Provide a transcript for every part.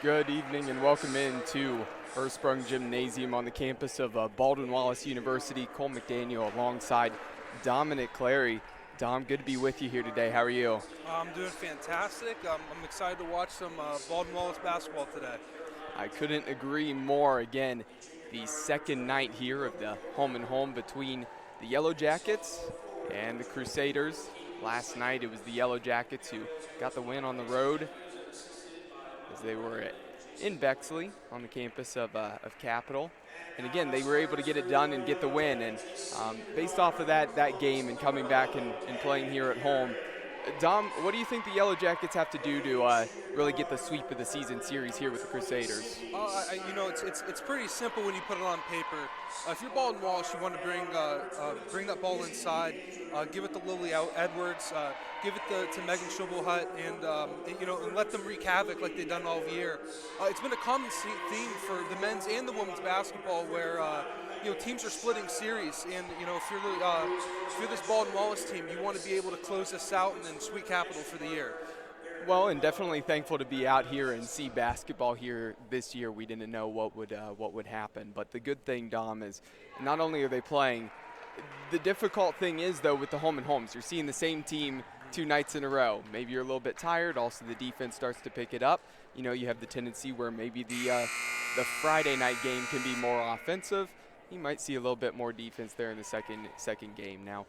Good evening and welcome into Ursprung Gymnasium on the campus of Baldwin Wallace University. Cole McDaniel alongside Dominic Clary. Dom, good to be with you here today. How are you? I'm doing fantastic. I'm excited to watch some Baldwin Wallace basketball today. I couldn't agree more. Again, the second night here of the home and home between the Yellow Jackets and the Crusaders. Last night it was the Yellow Jackets who got the win on the road as they were in Bexley on the campus of Capital. And again, they were able to get it done and get the win. And based off of that game and coming back and playing here at home, Dom, what do you think the Yellow Jackets have to do to really get the sweep of the season series here with the Crusaders? It's pretty simple when you put it on paper. If you're Baldwin Wallace, you want to bring that ball inside, give it to Lily Edwards, give it to Megan Schubelhut, and let them wreak havoc like they've done all year. It's been a common theme for the men's and the women's basketball where teams are splitting series, and if you're this Baldwin Wallace team, you want to be able to close this out and then sweep Capital for the year. Well, and definitely thankful to be out here and see basketball here this year. We didn't know what would happen, but the good thing, Dom, is not only are they playing. The difficult thing is, though, with the home and homes, you're seeing the same team 2 nights in a row. Maybe you're a little bit tired. Also, the defense starts to pick it up. You have the tendency where maybe the Friday night game can be more offensive. You might see a little bit more defense there in the second game. Now,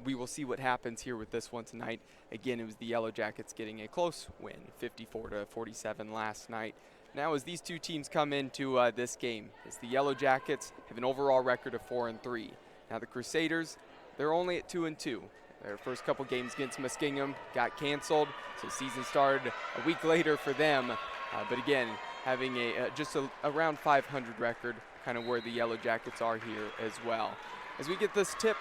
we will see what happens here with this one tonight. Again, it was the Yellow Jackets getting a close win, 54-47 last night. Now, as these two teams come into this game, as the Yellow Jackets have an overall record of 4-3. Now, the Crusaders, they're only at 2-2. Their first couple games against Muskingum got canceled, so season started a week later for them. But again, having just around 500 record, kind of where the Yellow Jackets are here as well. As we get this tip,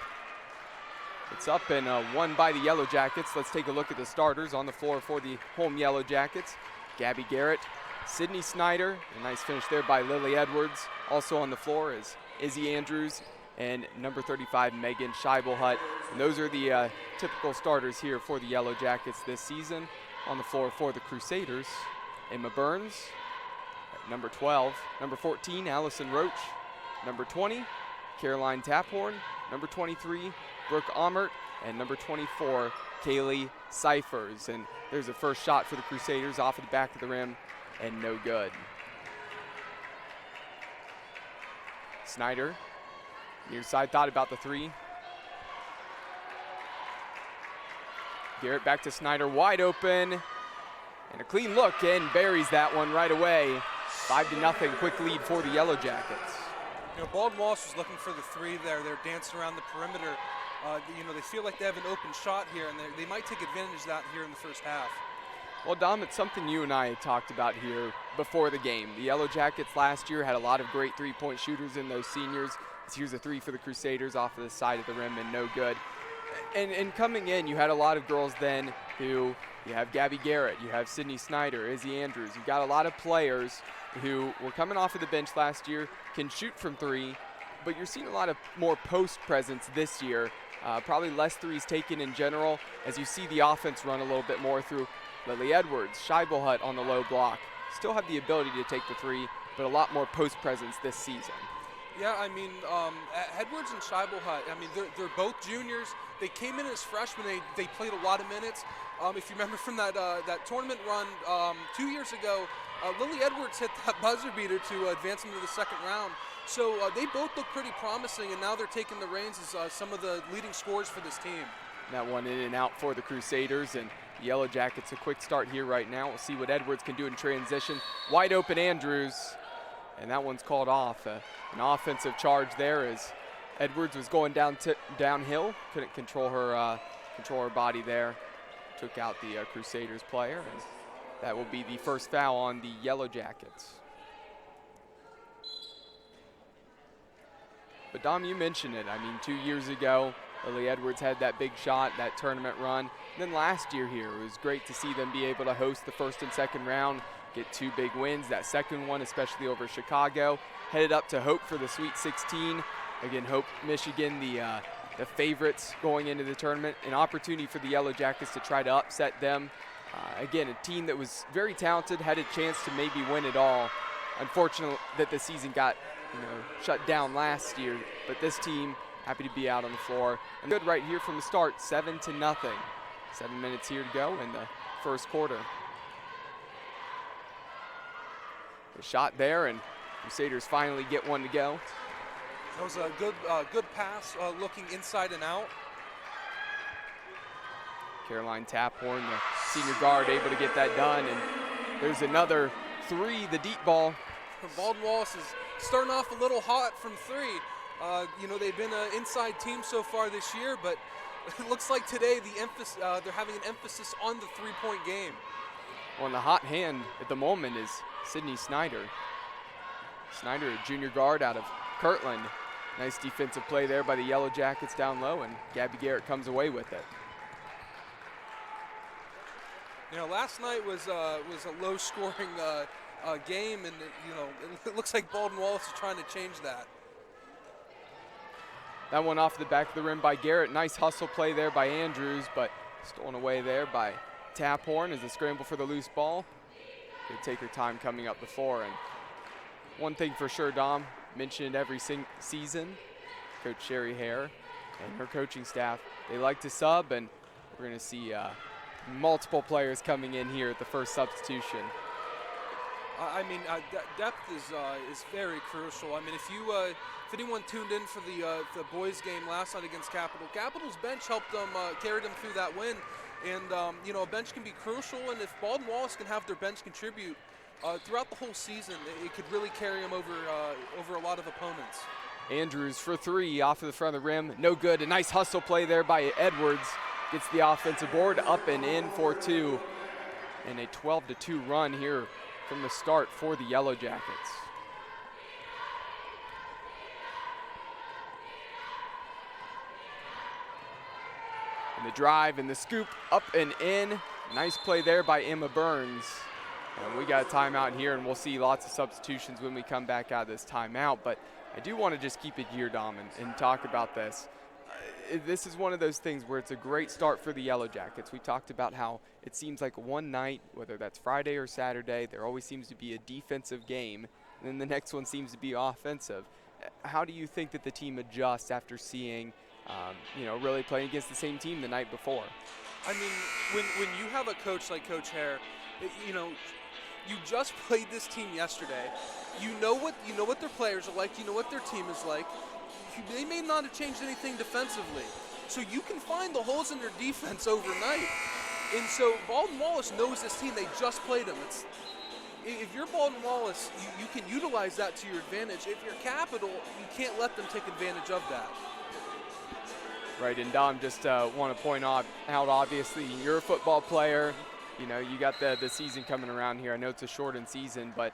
it's up and won by the Yellow Jackets. Let's take a look at the starters on the floor for the home Yellow Jackets. Gabby Garrett, Sydney Snyder, a nice finish there by Lily Edwards. Also on the floor is Izzy Andrews and number 35, Megan Scheibelhut. And those are the typical starters here for the Yellow Jackets this season. On the floor for the Crusaders, Emma Burns, number 12, number 14, Allison Roach, number 20, Caroline Taphorn, number 23, Brooke Amert, and number 24, Kaylee Cyphers. And there's a first shot for the Crusaders off of the back of the rim, and no good. Snyder, near side, thought about the three. Garrett back to Snyder, wide open, and a clean look, and buries that one right away. 5-0, quick lead for the Yellow Jackets. Baldwin Wallace was looking for the three there. They're dancing around the perimeter. They feel like they have an open shot here, and they might take advantage of that here in the first half. Well, Dom, it's something you and I had talked about here before the game. The Yellow Jackets last year had a lot of great three-point shooters in those seniors. Here's a three for the Crusaders off of the side of the rim, and no good. And coming in, you had a lot of girls then who, you have Gabby Garrett, you have Sydney Snyder, Izzy Andrews. You've got a lot of players who were coming off of the bench last year, can shoot from three, but you're seeing a lot of more post presence this year. Probably less threes taken in general as you see the offense run a little bit more through Lily Edwards, Scheibelhut on the low block. Still have the ability to take the three, but a lot more post presence this season. Yeah, Edwards and Scheibelhut, they're both juniors. They came in as freshmen. They played a lot of minutes. If you remember from that tournament run 2 years ago, Lily Edwards hit that buzzer beater to advance into the second round. So they both look pretty promising, and now they're taking the reins as some of the leading scorers for this team. That one in and out for the Crusaders, and the Yellow Jackets a quick start here right now. We'll see what Edwards can do in transition. Wide open Andrews, and that one's called off. An offensive charge there as Edwards was going downhill, couldn't control her body there. Took out the Crusaders player, and that will be the first foul on the Yellow Jackets. But Dom, you mentioned it. 2 years ago, Lily Edwards had that big shot, that tournament run. And then last year here, it was great to see them be able to host the first and second round, get 2 big wins. That second one, especially over Chicago, headed up to Hope for the Sweet 16. Again, Hope, Michigan, the favorites going into the tournament. An opportunity for the Yellow Jackets to try to upset them. Again, a team that was very talented, had a chance to maybe win it all. Unfortunate that the season got shut down last year, but this team happy to be out on the floor. And good right here from the start, 7-0. 7 minutes here to go in the first quarter. The shot there, and Crusaders finally get one to go. That was a good pass, looking inside and out. Caroline Taphorn, the senior guard, able to get that done, and there's another three, the deep ball. Baldwin Wallace is starting off a little hot from three. They've been an inside team so far this year, but it looks like today they're having an emphasis on the three-point game. Well, and the hot hand at the moment is Sydney Snyder. Snyder, a junior guard out of Kirtland. Nice defensive play there by the Yellow Jackets down low, and Gabby Garrett comes away with it. Last night was a low-scoring game, and it looks like Baldwin Wallace is trying to change that. That one off the back of the rim by Garrett. Nice hustle play there by Andrews, but stolen away there by Taphorn as a scramble for the loose ball. They take her time coming up the floor. And one thing for sure, Dom, mentioned every season, Coach Sherry Hare and her coaching staff, they like to sub, and we're going to see multiple players coming in here at the first substitution. Depth is very crucial. If anyone tuned in for the boys game last night against Capital, Capital's bench helped them, carry them through that win. And, a bench can be crucial, and if Baldwin Wallace can have their bench contribute throughout the whole season, it could really carry them over a lot of opponents. Andrews for three off of the front of the rim. No good. A nice hustle play there by Edwards. Gets the offensive board up and in for two. And a 12-2 run here from the start for the Yellow Jackets. And the drive and the scoop up and in. Nice play there by Emma Burns. And we got a timeout here, and we'll see lots of substitutions when we come back out of this timeout. But I do want to just keep it here, Dom, and talk about this. This is one of those things where it's a great start for the Yellow Jackets. We talked about how it seems like one night, whether that's Friday or Saturday, there always seems to be a defensive game, and then the next one seems to be offensive. How do you think that the team adjusts after seeing, really playing against the same team the night before? When you have a coach like Coach Hare, you just played this team yesterday. You know what their players are like. You know what their team is like. They may not have changed anything defensively, so you can find the holes in their defense overnight. And so Baldwin Wallace knows this team. They just played them. If you're Baldwin Wallace, you can utilize that to your advantage. If you're Capital, you can't let them take advantage of that. Right, and Dom, just want to point out obviously you're a football player. You got the season coming around here. I know it's a shortened season, but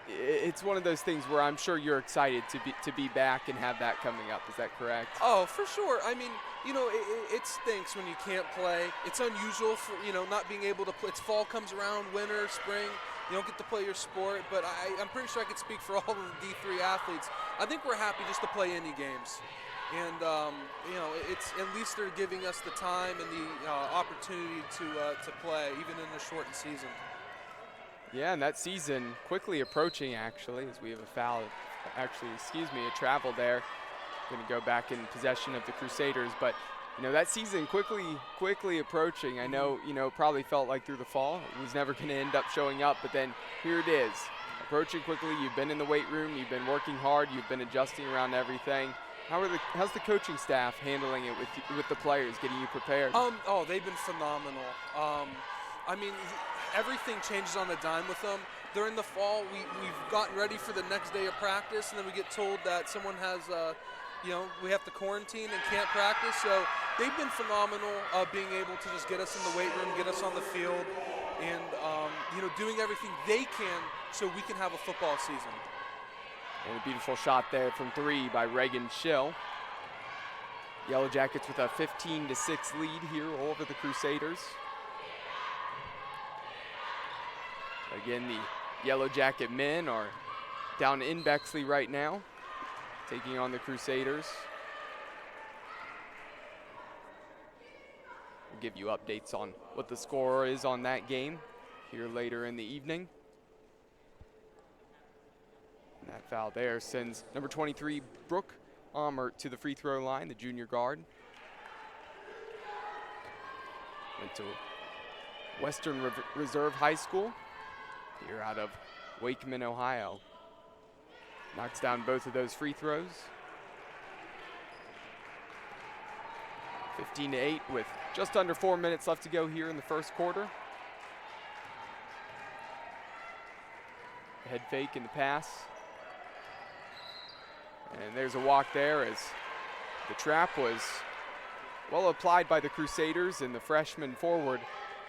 it's one of those things where I'm sure you're excited to be back and have that coming up. Is that correct? Oh, for sure. It stinks when you can't play. It's unusual for not being able to play. It's fall comes around, winter, spring. You don't get to play your sport, but I'm pretty sure I could speak for all of the D3 athletes. I think we're happy just to play any games. And, it's at least they're giving us the time and the opportunity to play, even in the shortened season. Yeah, and that season quickly approaching, actually, as we have a travel there. Going to go back in possession of the Crusaders. But, that season quickly approaching. I know, probably felt like through the fall it was never going to end up showing up, but then here it is. Approaching quickly. You've been in the weight room. You've been working hard. You've been adjusting around everything. How's the coaching staff handling it with the players, getting you prepared? They've been phenomenal. Everything changes on a dime with them. During the fall, we've gotten ready for the next day of practice, and then we get told that someone has, we have to quarantine and can't practice. So they've been phenomenal, being able to just get us in the weight room, get us on the field, and doing everything they can so we can have a football season. And a beautiful shot there from three by Reagan Schill. Yellow Jackets with a 15-6 lead here over the Crusaders. Again, the Yellow Jacket men are down in Bexley right now, taking on the Crusaders. give you updates on what the score is on that game here later in the evening. And that foul there sends number 23, Brooke Amert, to the free throw line, the junior guard. Went to Western Reserve High School here out of Wakeman, Ohio. Knocks down both of those free throws. 15-8 with just under 4 minutes left to go here in the first quarter. Head fake in the pass. And there's a walk there as the trap was well applied by the Crusaders, and the freshman forward,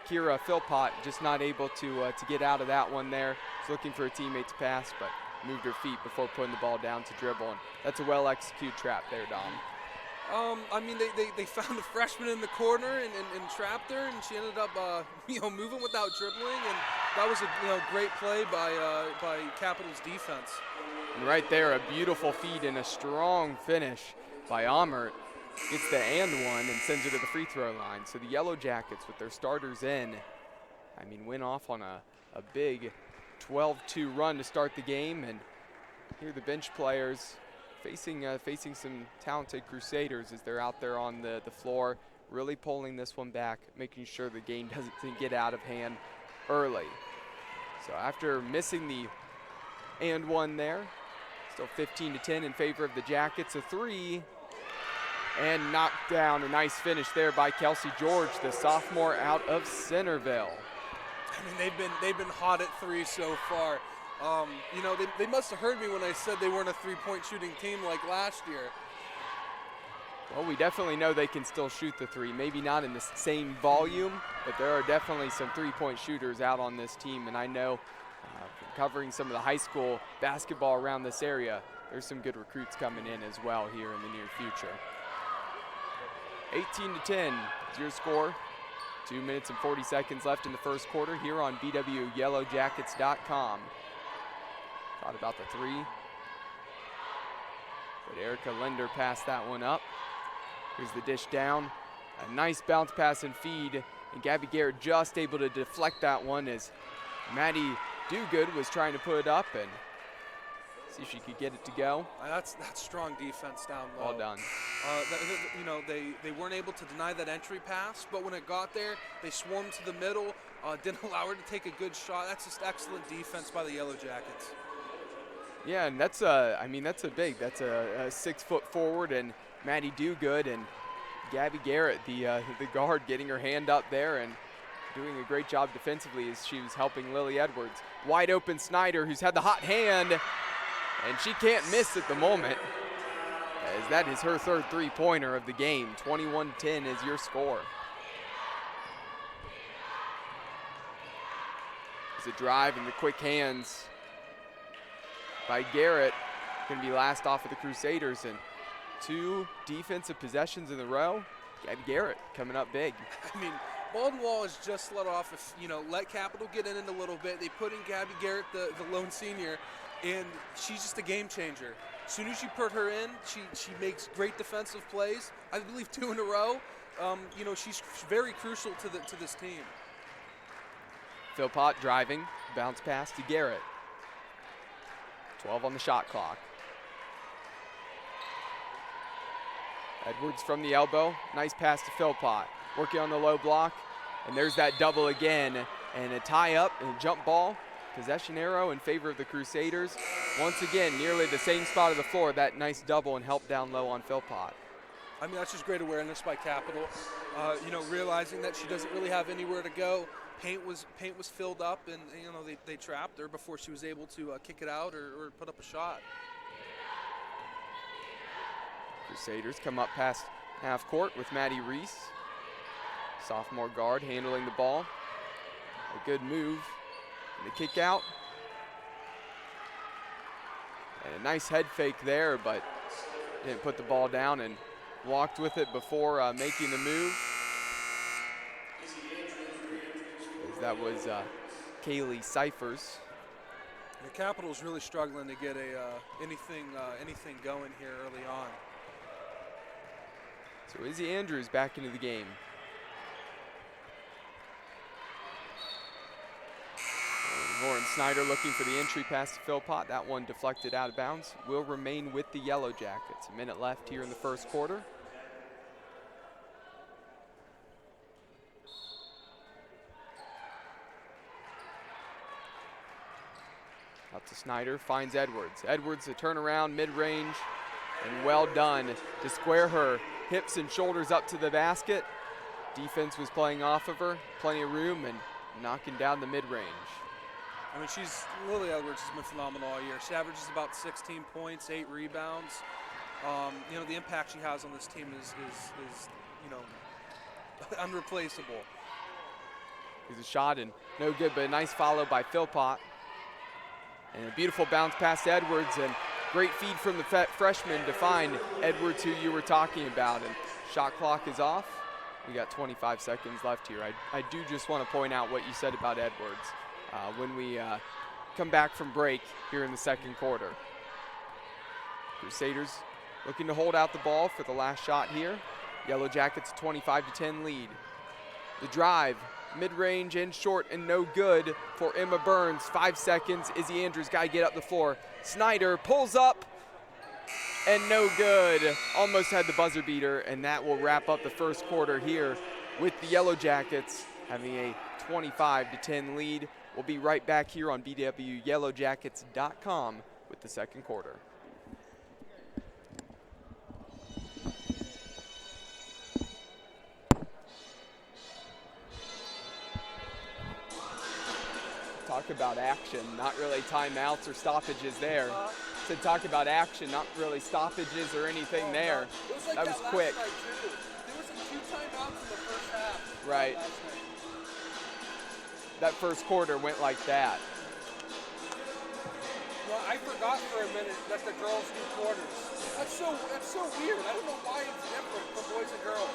Kira Philpott, just not able to get out of that one there. Was looking for a teammate to pass, but moved her feet before putting the ball down to dribble. And that's a well-executed trap there, Dom. I mean, they found the freshman in the corner and trapped her, and she ended up, moving without dribbling, and that was a great play by Capital's defense. And right there, a beautiful feed and a strong finish by Amert. Gets the and one and sends her to the free throw line. So the Yellow Jackets, with their starters in, went off on a big 12-2 run to start the game, and here the bench players facing some talented Crusaders as they're out there on the floor, really pulling this one back, making sure the game doesn't get out of hand early. So after missing the and one there, still 15-10 in favor of the Jackets. A three, and knocked down. A nice finish there by Kelsey George, the sophomore out of Centerville. They've been hot at three so far. They must have heard me when I said they weren't a three-point shooting team like last year. Well, we definitely know they can still shoot the three. Maybe not in the same volume, but there are definitely some three-point shooters out on this team. And I know from covering some of the high school basketball around this area, there's some good recruits coming in as well here in the near future. 18-10 is your score. 2 minutes and 40 seconds left in the first quarter here on BWYellowJackets.com. Thought about the three, but Erica Linder passed that one up. Here's the dish down. A nice bounce pass and feed, and Gabby Garrett just able to deflect that one as Maddie Dugood was trying to put it up and see if she could get it to go. That's strong defense down low. Well done. They weren't able to deny that entry pass, but when it got there, they swarmed to the middle, didn't allow her to take a good shot. That's just excellent defense by the Yellow Jackets. Yeah, and that's a 6-foot forward, and Maddie Dugood and Gabby Garrett, the guard, getting her hand up there and doing a great job defensively as she was helping Lily Edwards. Wide open Snyder, who's had the hot hand, and she can't miss at the moment, as that is her third three-pointer of the game. 21-10 is your score. It's a drive and the quick hands by Garrett. Going to be last off of the Crusaders, and 2 defensive possessions in a row. Gabby Garrett coming up big. Baldwin Wallace just let off, let Capital get in a little bit. They put in Gabby Garrett, the lone senior, and she's just a game changer. As soon as you put her in, she makes great defensive plays. I believe 2 in a row. She's very crucial to this team. Philpott driving, bounce pass to Garrett. 12 on the shot clock. Edwards from the elbow, nice pass to Philpott. Working on the low block, and there's that double again, and a tie up and a jump ball. Possession arrow in favor of the Crusaders. Once again, nearly the same spot of the floor, that nice double and help down low on Philpott. That's just great awareness by Capital. Realizing that she doesn't really have anywhere to go. Paint was filled up, and they trapped her before she was able to kick it out or put up a shot. Crusaders come up past half court with Maddie Reese. Sophomore guard handling the ball. A good move. And the kick out. And a nice head fake there, but didn't put the ball down and walked with it before making the move. As that was Kaylee Cyphers. The Capital's really struggling to get anything going here early on. So Izzy Andrews back into the game. Snyder looking for the entry pass to Philpott. That one deflected out of bounds. Will remain with the Yellow Jackets. A minute left here in the first quarter. Up to Snyder, finds Edwards. Edwards, a turnaround, mid-range, and well done to square her hips and shoulders up to the basket. Defense was playing off of her, plenty of room, and knocking down the mid-range. I mean, Lily Edwards has been phenomenal all year. She averages about 16 points, 8 rebounds. You know, the impact she has on this team is you know, unreplaceable. Here's a shot and no good, but a nice follow by Philpott. And a beautiful bounce past Edwards, and great feed from the freshman to find Edwards, who you were talking about. And shot clock is off. We got 25 seconds left here. I do just want to point out what you said about Edwards when we come back from break here in the second quarter. Crusaders looking to hold out the ball for the last shot here. Yellow Jackets 25-10 lead. The drive, mid-range and short and no good for Emma Burns. 5 seconds. Izzy Andrews got to get up the floor. Snyder pulls up and no good. Almost had the buzzer beater, and that will wrap up the first quarter here with the Yellow Jackets having a 25-10 lead. We'll be right back here on bwyellowjackets.com with the second quarter. Talk about action, not really timeouts or stoppages there. To talk about action, not really stoppages or anything there. Like that was quick. There was 2 timeouts in the first half. Right. That first quarter went like that. Well, I forgot for a minute that the girls do quarters. That's so weird. I don't know why it's different for boys and girls.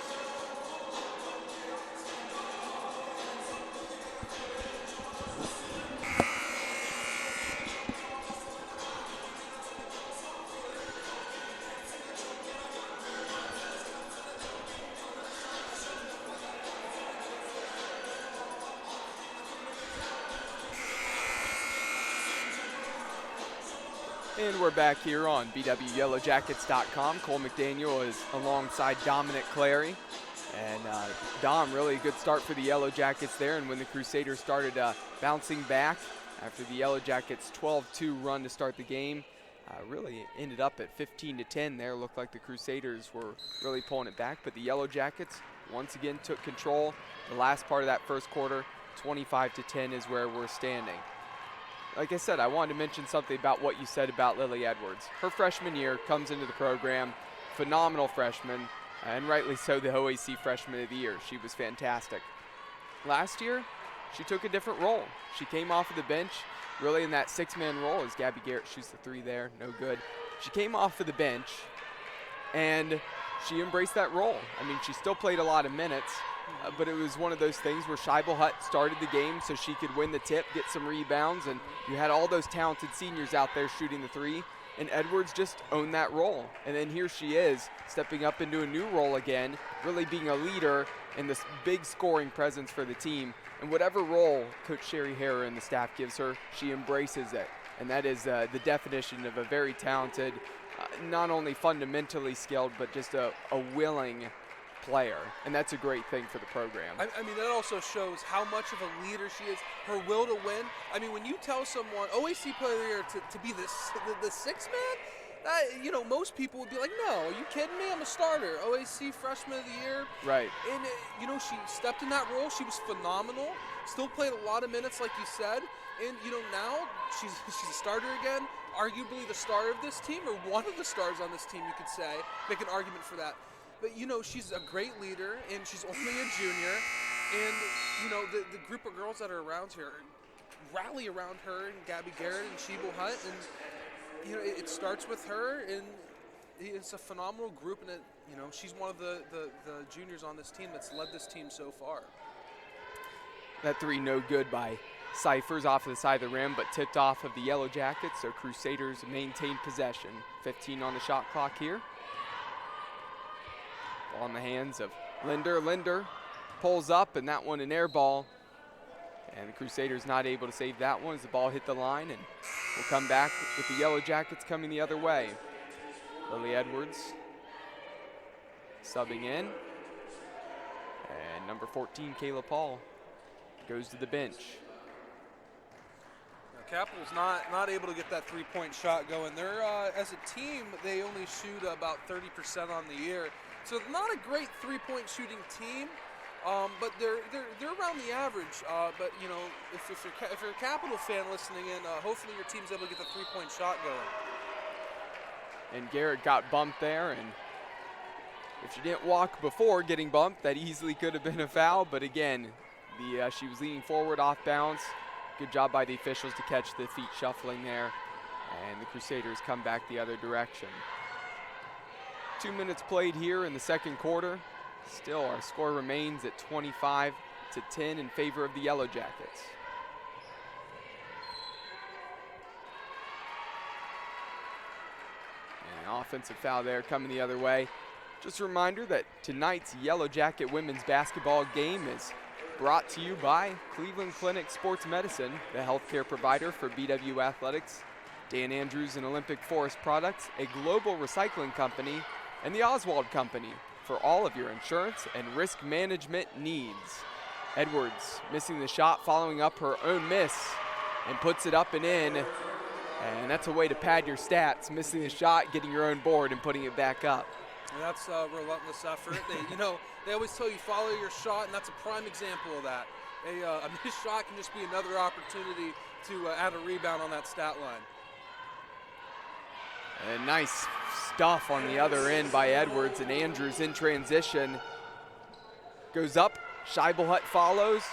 And we're back here on bwyellowjackets.com. Cole McDaniel is alongside Dominic Clary. And Dom, really a good start for the Yellow Jackets there. And when the Crusaders started bouncing back after the Yellow Jackets' 12-2 run to start the game, really ended up at 15-10 there. Looked like the Crusaders were really pulling it back. But the Yellow Jackets once again took control. The last part of that first quarter, 25-10 is where we're standing. Like I said, I wanted to mention something about what you said about Lily Edwards. Her freshman year comes into the program, phenomenal freshman, and rightly so, the OAC Freshman of the Year. She was fantastic. Last year, she took a different role. She came off of the bench, really in that 6-man role as Gabby Garrett shoots the 3 there, no good. She came off of the bench, and she embraced that role. I mean, she still played a lot of minutes, but it was one of those things where Scheibel Hutt started the game so she could win the tip, get some rebounds, and you had all those talented seniors out there shooting the 3, and Edwards just owned that role. And then here she is, stepping up into a new role again, really being a leader and this big scoring presence for the team. And whatever role Coach Sherry Harrer and the staff gives her, she embraces it. And that is the definition of a very talented, not only fundamentally skilled, but just a willing player, and that's a great thing for the program. I mean, that also shows how much of a leader she is, her will to win. I mean, when you tell someone, OAC player of the year, to be the 6-man, you know, most people would be like, no, are you kidding me? I'm a starter. OAC Freshman of the Year. Right. And, you know, she stepped in that role. She was phenomenal. Still played a lot of minutes, like you said. And, you know, now she's a starter again, arguably the star of this team, or one of the stars on this team, you could say. Make an argument for that. But, you know, she's a great leader, and she's only a junior. And, you know, the group of girls that are around here rally around her and Gabby Garrett and Scheibel Hutt. And, you know, it starts with her, and it's a phenomenal group. And, you know, she's one of the juniors on this team that's led this team so far. That 3 no good by Cyphers off of the side of the rim, but tipped off of the Yellow Jackets, so Crusaders maintain possession. 15 on the shot clock here. Ball in the hands of Linder. Linder pulls up, and that one an air ball. And the Crusaders not able to save that one as the ball hit the line, and we'll come back with the Yellow Jackets coming the other way. Lily Edwards subbing in. And number 14, Kayla Paul, goes to the bench. Capital's not able to get that three-point shot going. They're as a team, they only shoot about 30% on the year, so not a great three-point shooting team, but they're around the average. But you know, if you're a Capital fan listening in, hopefully your team's able to get the three-point shot going. And Garrett got bumped there, and if she didn't walk before getting bumped, that easily could have been a foul. But again, she was leaning forward off bounds. Good job by the officials to catch the feet shuffling there. And the Crusaders come back the other direction. 2 minutes played here in the second quarter. Still, our score remains at 25-10 in favor of the Yellow Jackets. And an offensive foul there coming the other way. Just a reminder that tonight's Yellow Jacket women's basketball game is brought to you by Cleveland Clinic Sports Medicine, the healthcare provider for BW Athletics, Dan Andrews and Olympic Forest Products, a global recycling company, and the Oswald Company for all of your insurance and risk management needs. Edwards missing the shot, following up her own miss, and puts it up and in. And that's a way to pad your stats, missing the shot, getting your own board, and putting it back up. And that's a relentless effort. They always tell you follow your shot, and that's a prime example of that. A missed shot can just be another opportunity to add a rebound on that stat line. And nice stuff on the other end by Edwards, and Andrews in transition. Goes up, Scheibelhut follows,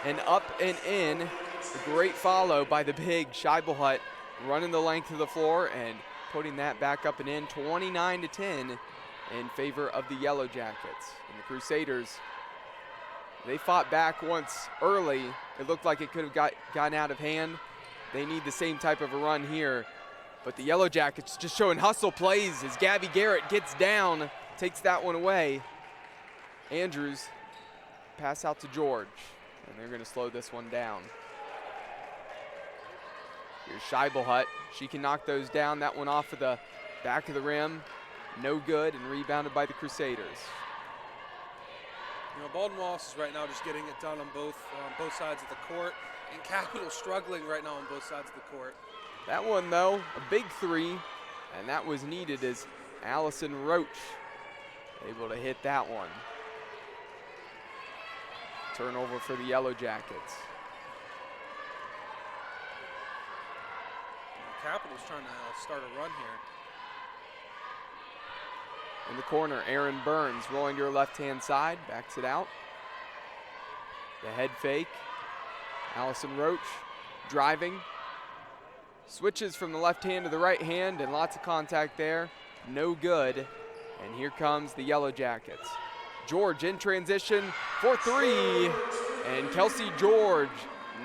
and up and in. A great follow by the big Scheibelhut, running the length of the floor and putting that back up and in, 29-10. In favor of the Yellow Jackets. And the Crusaders, they fought back once early. It looked like it could have gotten out of hand. They need the same type of a run here. But the Yellow Jackets just showing hustle plays as Gabby Garrett gets down, takes that one away. Andrews, pass out to George, and they're going to slow this one down. Here's Scheibelhut. She can knock those down. That one off of the back of the rim. No good, and rebounded by the Crusaders. You know, Baldwin Wallace is right now just getting it done on both sides of the court, and Capital struggling right now on both sides of the court. That one, though, a big three, and that was needed as Allison Roach able to hit that one. Turnover for the Yellow Jackets. Capital's trying to start a run here. In the corner, Aaron Burns rolling to her left-hand side, backs it out. The head fake. Allison Roach driving. Switches from the left hand to the right hand, and lots of contact there. No good. And here comes the Yellow Jackets. George in transition for three. And Kelsey George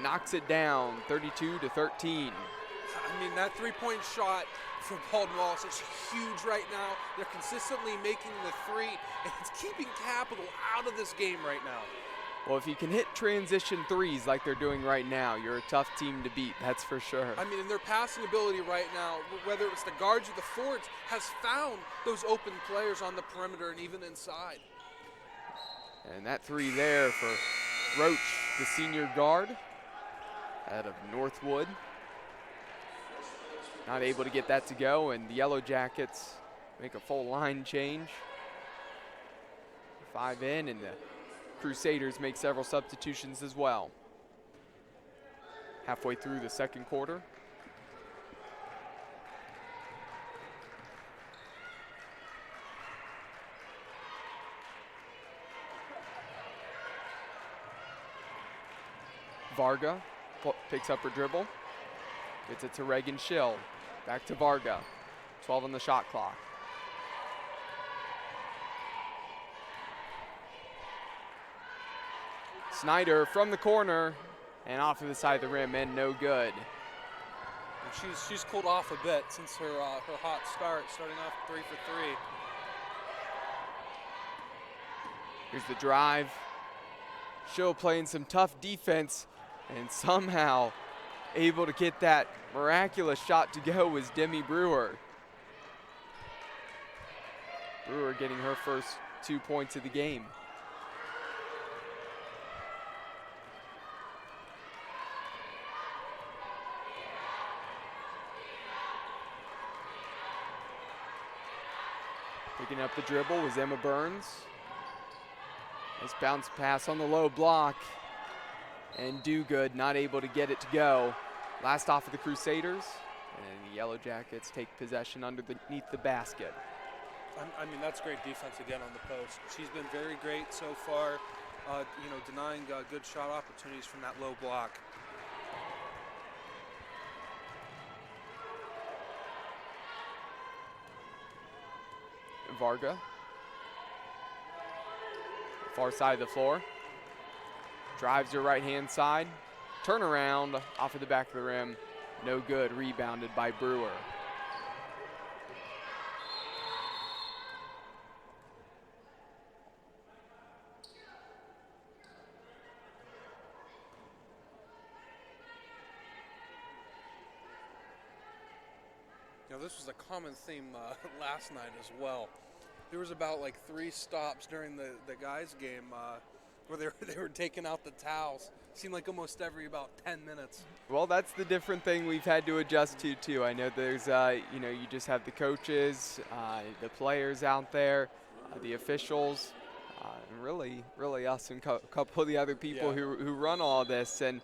knocks it down, 32-13. I mean, that three-point shot from Baldwin Wallace is huge right now. They're consistently making the three, and it's keeping Capital out of this game right now. Well, if you can hit transition threes like they're doing right now, you're a tough team to beat, that's for sure. I mean, and their passing ability right now, whether it's the guards or the forwards, has found those open players on the perimeter and even inside. And that three there for Roach, the senior guard out of Northwood. Not able to get that to go, and the Yellow Jackets make a full line change. 5 in, and the Crusaders make several substitutions as well. Halfway through the second quarter. Varga picks up her dribble. Gets it to Reagan Schill. Back to Varga. 12 on the shot clock. Snyder from the corner and off to the side of the rim, and no good. And she's cooled off a bit since her hot start, starting off 3 for 3. Here's the drive. Schill playing some tough defense. And somehow able to get that miraculous shot to go was Demi Brewer. Brewer getting her first 2 points of the game. Picking up the dribble was Emma Burns. Nice bounce pass on the low block. And Do Good not able to get it to go. Last off of the Crusaders. And the Yellow Jackets take possession underneath the basket. I mean, that's great defense again on the post. She's been very great so far, denying good shot opportunities from that low block. Varga. Far side of the floor. Drives her right-hand side. Turnaround off of the back of the rim. No good. Rebounded by Brewer. This was a common theme last night as well. There was about like 3 stops during the guys' game where they were taking out the towels. Seemed like almost every about 10 minutes. Well, that's the different thing we've had to adjust to too. I know there's, you just have the coaches, the players out there, the officials, and really us and a couple of the other people who run all this. And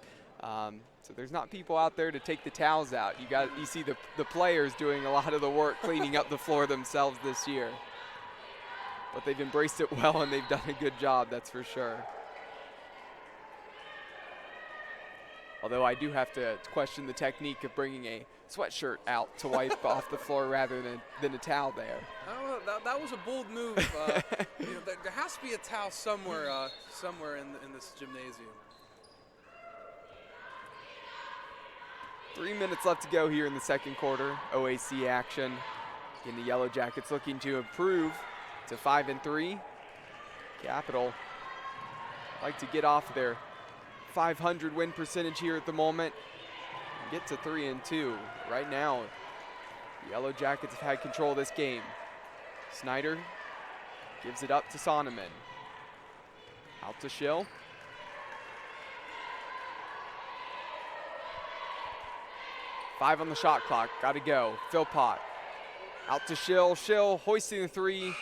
so there's not people out there to take the towels out. You see the players doing a lot of the work cleaning up the floor themselves this year. But they've embraced it well and they've done a good job, that's for sure. Although I do have to question the technique of bringing a sweatshirt out to wipe off the floor rather than a towel there. That was a bold move. There has to be a towel somewhere in this gymnasium. 3 minutes left to go here in the second quarter. OAC action. Again, the Yellow Jackets looking to improve to 5-3. Capital like to get off their 500 win percentage here at the moment and get to 3-2. Right now, the Yellow Jackets have had control of this game. Snyder gives it up to Sonneman. Out to Schill. Five on the shot clock, gotta go. Philpott out to Schill. Schill hoisting the 3,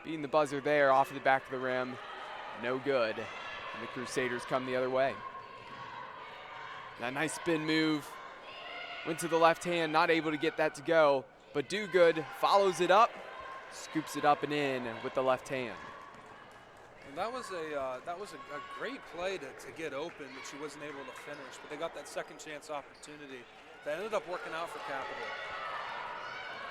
beating the buzzer there off of the back of the rim. No good. And the Crusaders come the other way. That nice spin move. Went to the left hand, not able to get that to go. But Do Good follows it up, scoops it up and in with the left hand. And that was a great play to get open that she wasn't able to finish. But they got that second chance opportunity. That ended up working out for Capital.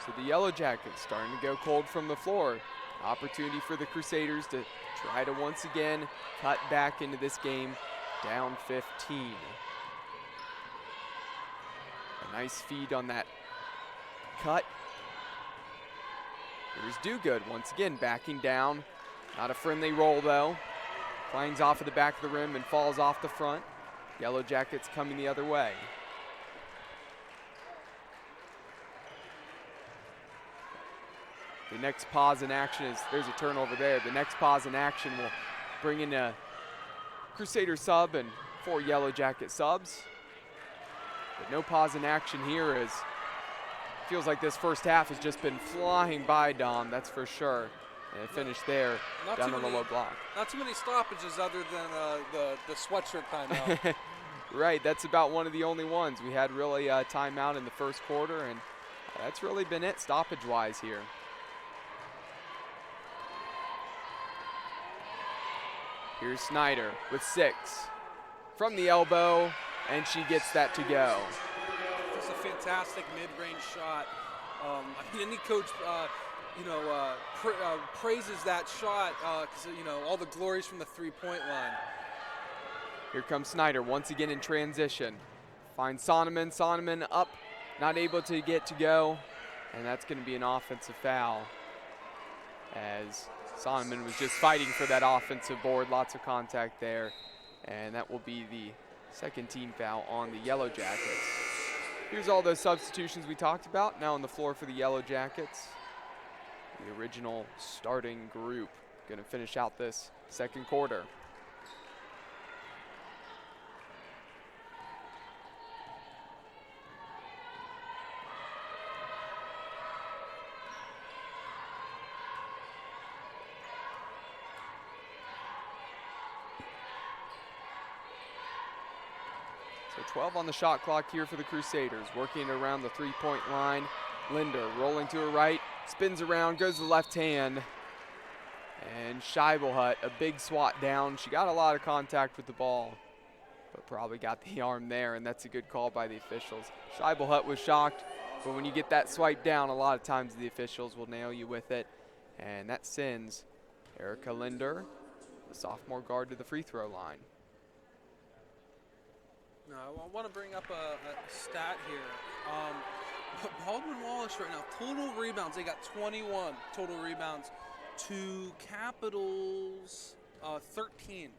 So the Yellow Jackets starting to go cold from the floor. Opportunity for the Crusaders to try to once again cut back into this game, down 15. A nice feed on that cut. Here's Do Good once again backing down. Not a friendly roll though. Finds off of the back of the rim and falls off the front. Yellow Jackets coming the other way. The next pause in action is, there's a turnover there. The next pause in action will bring in a Crusader sub and 4 Yellow Jacket subs. But no pause in action here, as feels like this first half has just been flying by, Dom, that's for sure. And finished there, down on the low block. Not too many stoppages other than the sweatshirt timeout. Right, that's about one of the only ones. We had really a timeout in the first quarter, and that's really been it stoppage-wise here. Here's Snyder with 6 from the elbow, and she gets that to go. Just a fantastic mid-range shot. Any coach, praises that shot because all the glories from the three-point line. Here comes Snyder once again in transition. Finds Sonneman. Sonneman up, not able to get to go, and that's going to be an offensive foul, as Sonneman was just fighting for that offensive board. Lots of contact there, and that will be the Second team foul on the Yellow Jackets. Here's all those substitutions we talked about. Now on the floor for the Yellow Jackets. The original starting group going to finish out this second quarter. So 12 on the shot clock here for the Crusaders, working around the three-point line. Linder rolling to her right, spins around, goes to the left hand. And Scheibelhut, a big swat down. She got a lot of contact with the ball, but probably got the arm there, and that's a good call by the officials. Scheibelhut was shocked, but when you get that swipe down, a lot of times the officials will nail you with it. And that sends Erica Linder, the sophomore guard, to the free throw line. Now, I want to bring up a stat here. Baldwin Wallace right now, total rebounds, they got 21 total rebounds to Capitals 13.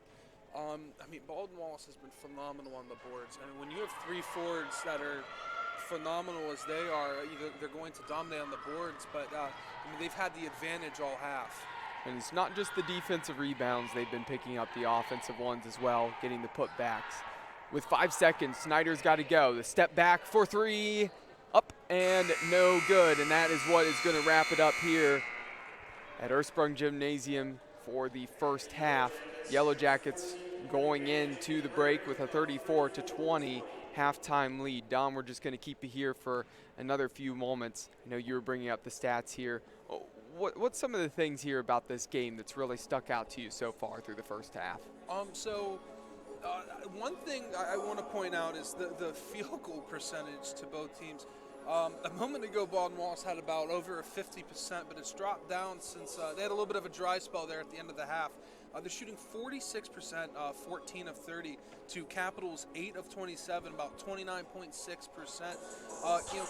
I mean, Baldwin Wallace has been phenomenal on the boards. I mean, when you have three forwards that are phenomenal as they are, they're going to dominate on the boards, but I mean, they've had the advantage all half. And it's not just the defensive rebounds, they've been picking up the offensive ones as well, getting the putbacks. With 5 seconds, Snyder's got to go. The step back for three, up and no good. And that is what is going to wrap it up here at Ursprung Gymnasium for the first half. Yellow Jackets going into the break with a 34-20 halftime lead. Dom, we're just going to keep you here for another few moments. I know you were bringing up the stats here. What's some of the things here about this game that's really stuck out to you so far through the first half? One thing I want to point out is the field goal percentage to both teams. A moment ago, Baldwin Wallace had about over 50%, but it's dropped down since they had a little bit of a dry spell there at the end of the half. They're shooting 46%, 14 of 30, to Capitals 8 of 27, about 29.6%.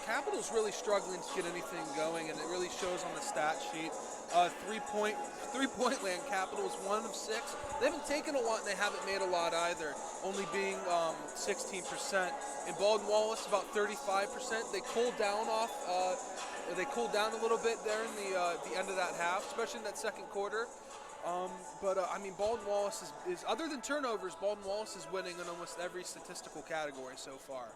Capitals really struggling to get anything going, and it really shows on the stat sheet. Three-point land, Capitals 1 of 6. They haven't taken a lot, and they haven't made a lot either, only being 16%. In Baldwin Wallace, about 35%. They cooled down a little bit there in the end of that half, especially in that second quarter. I mean, Baldwin Wallace is other than turnovers, Baldwin Wallace is winning in almost every statistical category so far.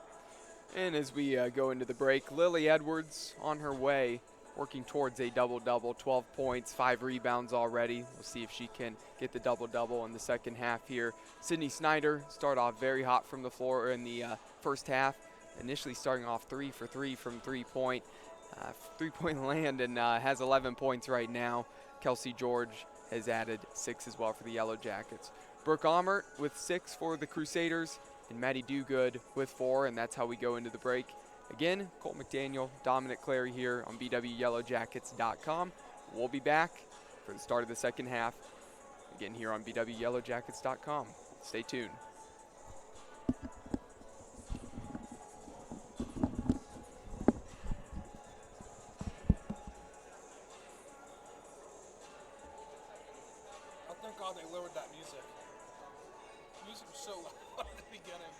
And as we go into the break, Lily Edwards on her way, working towards a double-double, 12 points, 5 rebounds already. We'll see if she can get the double-double in the second half here. Sydney Snyder start off very hot from the floor in the first half, initially starting off 3 for 3 from three-point land, and has 11 points right now. Kelsey George has added 6 as well for the Yellow Jackets. Brooke Amert with 6 for the Crusaders, and Maddie Dogood with 4, and that's how we go into the break. Again, Colt McDaniel, Dominic Clary here on BWYellowJackets.com. We'll be back for the start of the second half, again here on BWYellowJackets.com. Stay tuned. Thank God they lowered that music. Music was so loud at the beginning.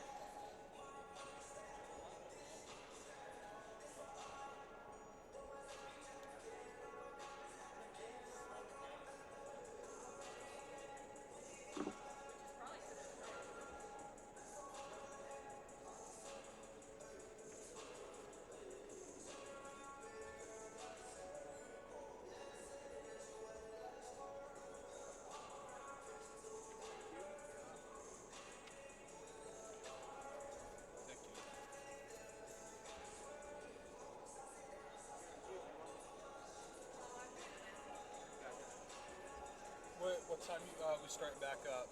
What time we start back up?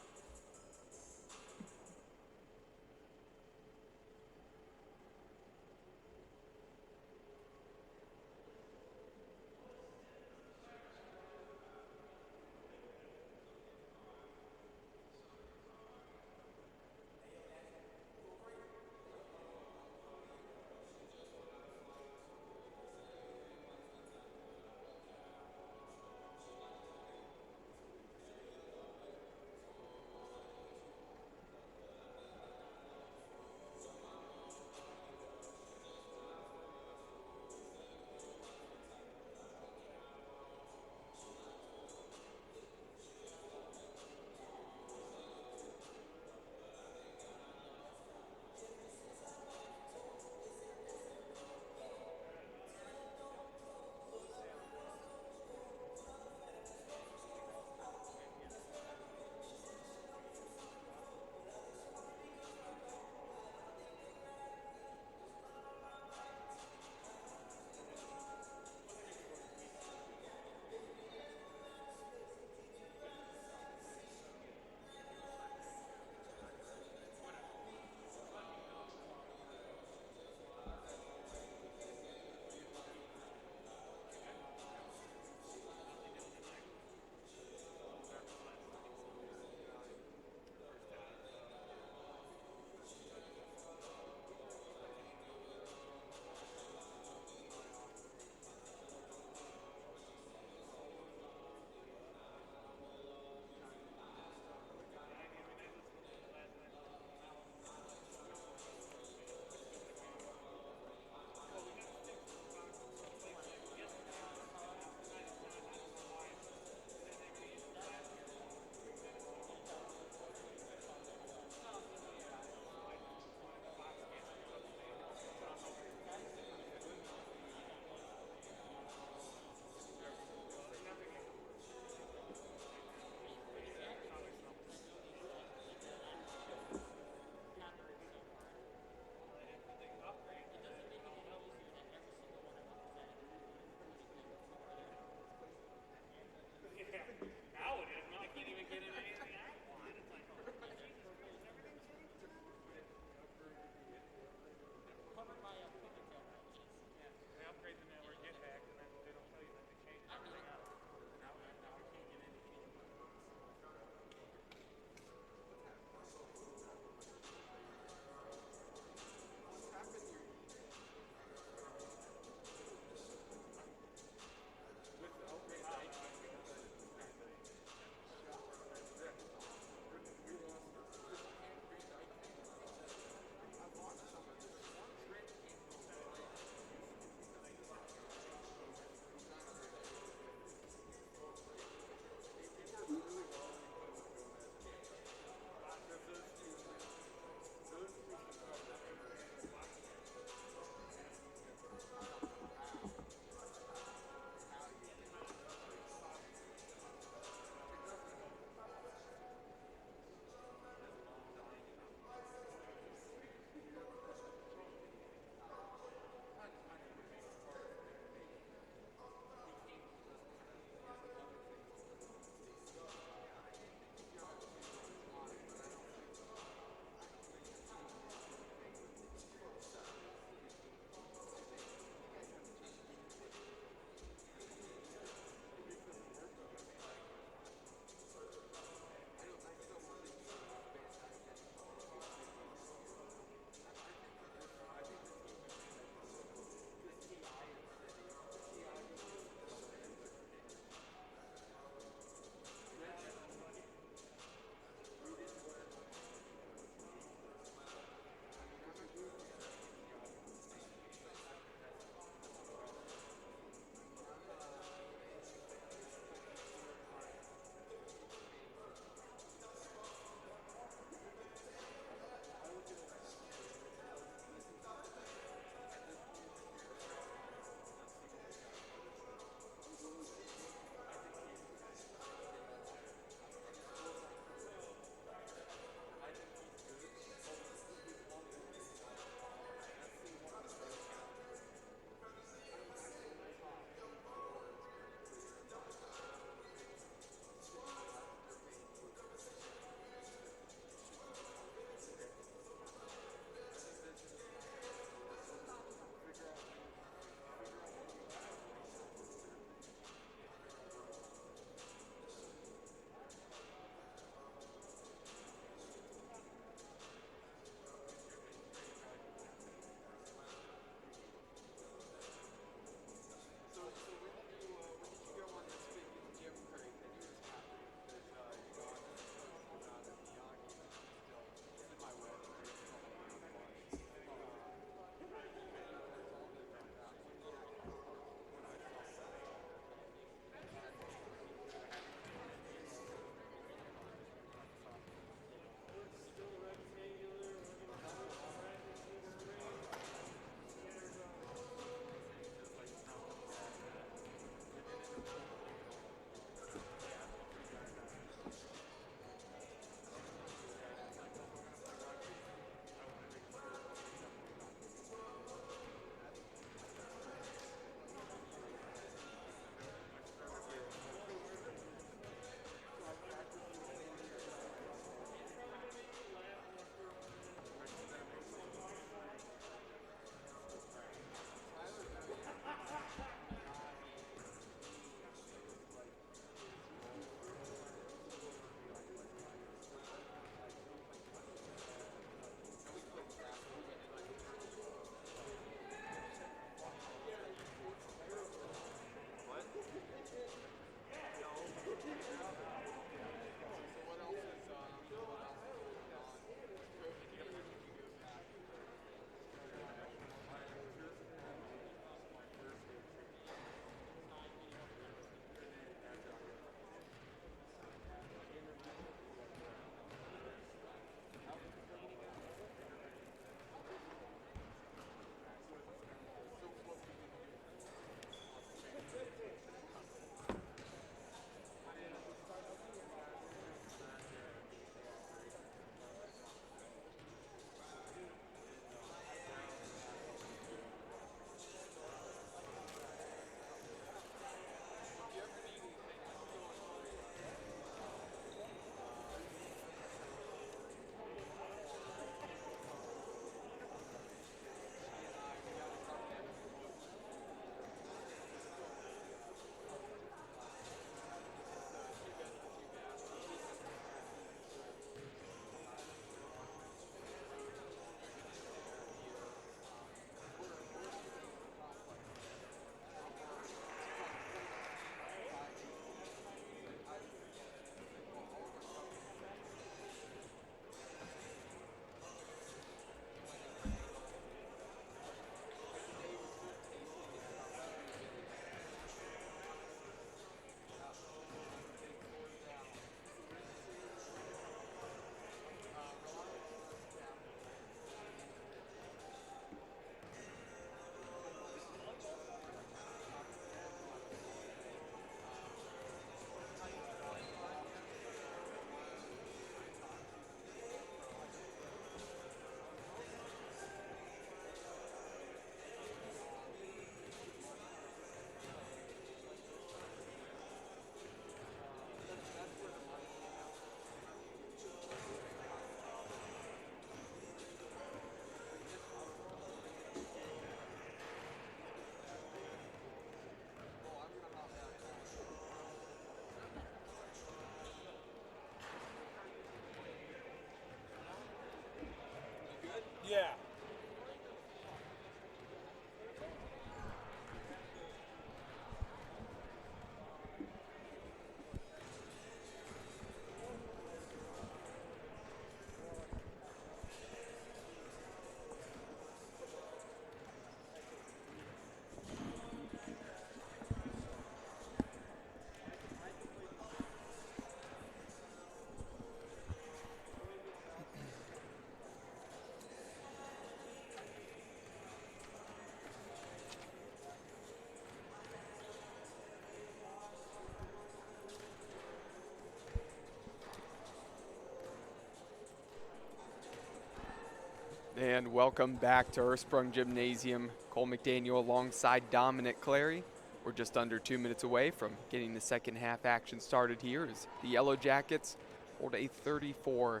And welcome back to Ursprung Gymnasium. Cole McDaniel alongside Dominic Clary. We're just under 2 minutes away from getting the second half action started here as the Yellow Jackets hold a 34-20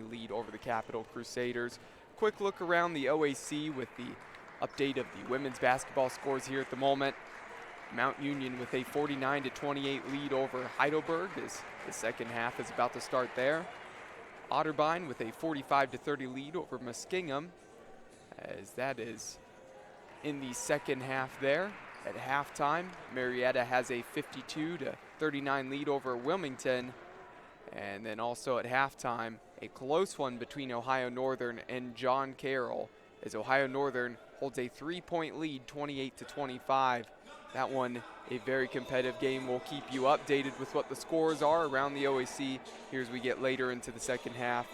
lead over the Capital Crusaders. Quick look around the OAC with the update of the women's basketball scores here at the moment. Mount Union with a 49-28 lead over Heidelberg as the second half is about to start there. Otterbein with a 45-30 lead over Muskingum, as that is in the second half there. At halftime, Marietta has a 52-39 lead over Wilmington. And then also at halftime, a close one between Ohio Northern and John Carroll, as Ohio Northern holds a 3-point lead, 28-25. That one, a very competitive game. We'll keep you updated with what the scores are around the OAC here as we get later into the second half.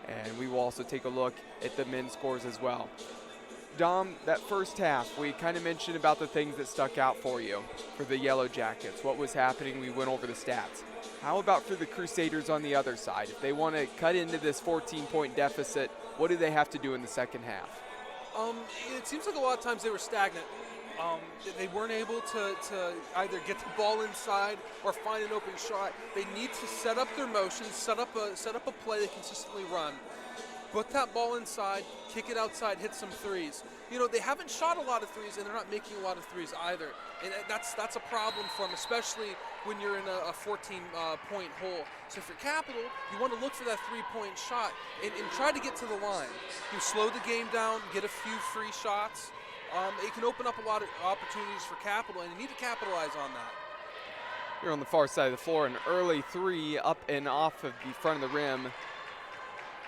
And we will also take a look at the men's scores as well. Dom, that first half, we kind of mentioned about the things that stuck out for you for the Yellow Jackets. What was happening, we went over the stats. How about for the Crusaders on the other side? If they want to cut into this 14-point deficit, what do they have to do in the second half? It seems like a lot of times they were stagnant. They weren't able to either get the ball inside or find an open shot. They need to set up their motions, set up a play they consistently run. Put that ball inside, kick it outside, hit some threes. You know, they haven't shot a lot of threes, and they're not making a lot of threes either. And that's a problem for them, especially when you're in a 14-point hole. So if you're Capital, you want to look for that three-point shot and try to get to the line. You slow the game down, get a few free shots. It can open up a lot of opportunities for Capital, and you need to capitalize on that. Here on the far side of the floor, an early three up and off of the front of the rim.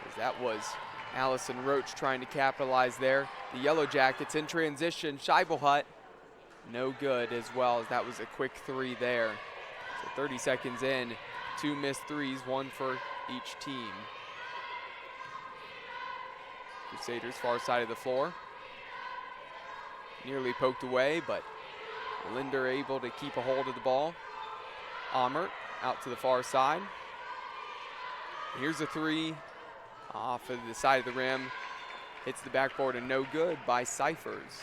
As that was Allison Roach trying to capitalize there. The Yellow Jackets in transition. Scheibelhut, no good as well, as that was a quick three there. So 30 seconds in, 2 missed threes, 1 for each team. Crusaders far side of the floor. Nearly poked away, but Linder able to keep a hold of the ball. Amert out to the far side. Here's a three off of the side of the rim. Hits the backboard and no good by Cyphers.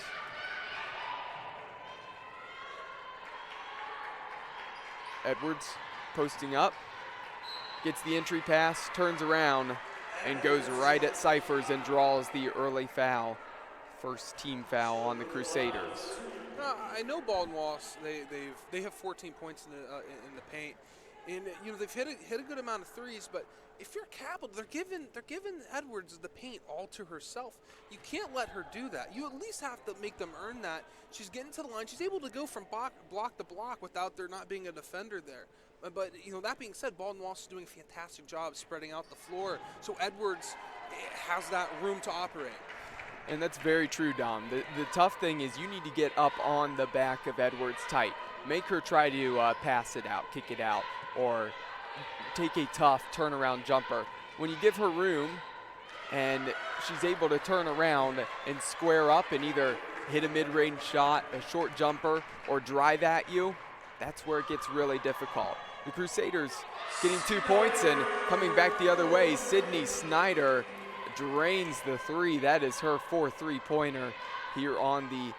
Edwards posting up. Gets the entry pass, turns around, and goes right at Cyphers and draws the early foul. First team foul on the Crusaders. I know Baldwin Wallace. They have 14 points in the paint, and you know they've hit a good amount of threes. But if you're Capital, they're giving Edwards the paint all to herself. You can't let her do that. You at least have to make them earn that. She's getting to the line. She's able to go from block to block without there not being a defender there. But you know, that being said, Baldwin Wallace is doing a fantastic job spreading out the floor, so Edwards has that room to operate. And that's very true, Dom. The tough thing is you need to get up on the back of Edwards tight. Make her try to pass it out, kick it out, or take a tough turnaround jumper. When you give her room and she's able to turn around and square up and either hit a mid-range shot, a short jumper, or drive at you, that's where it gets really difficult. The Crusaders getting 2 points and coming back the other way. Sydney Snyder drains the three. That is her 4th three-pointer here on the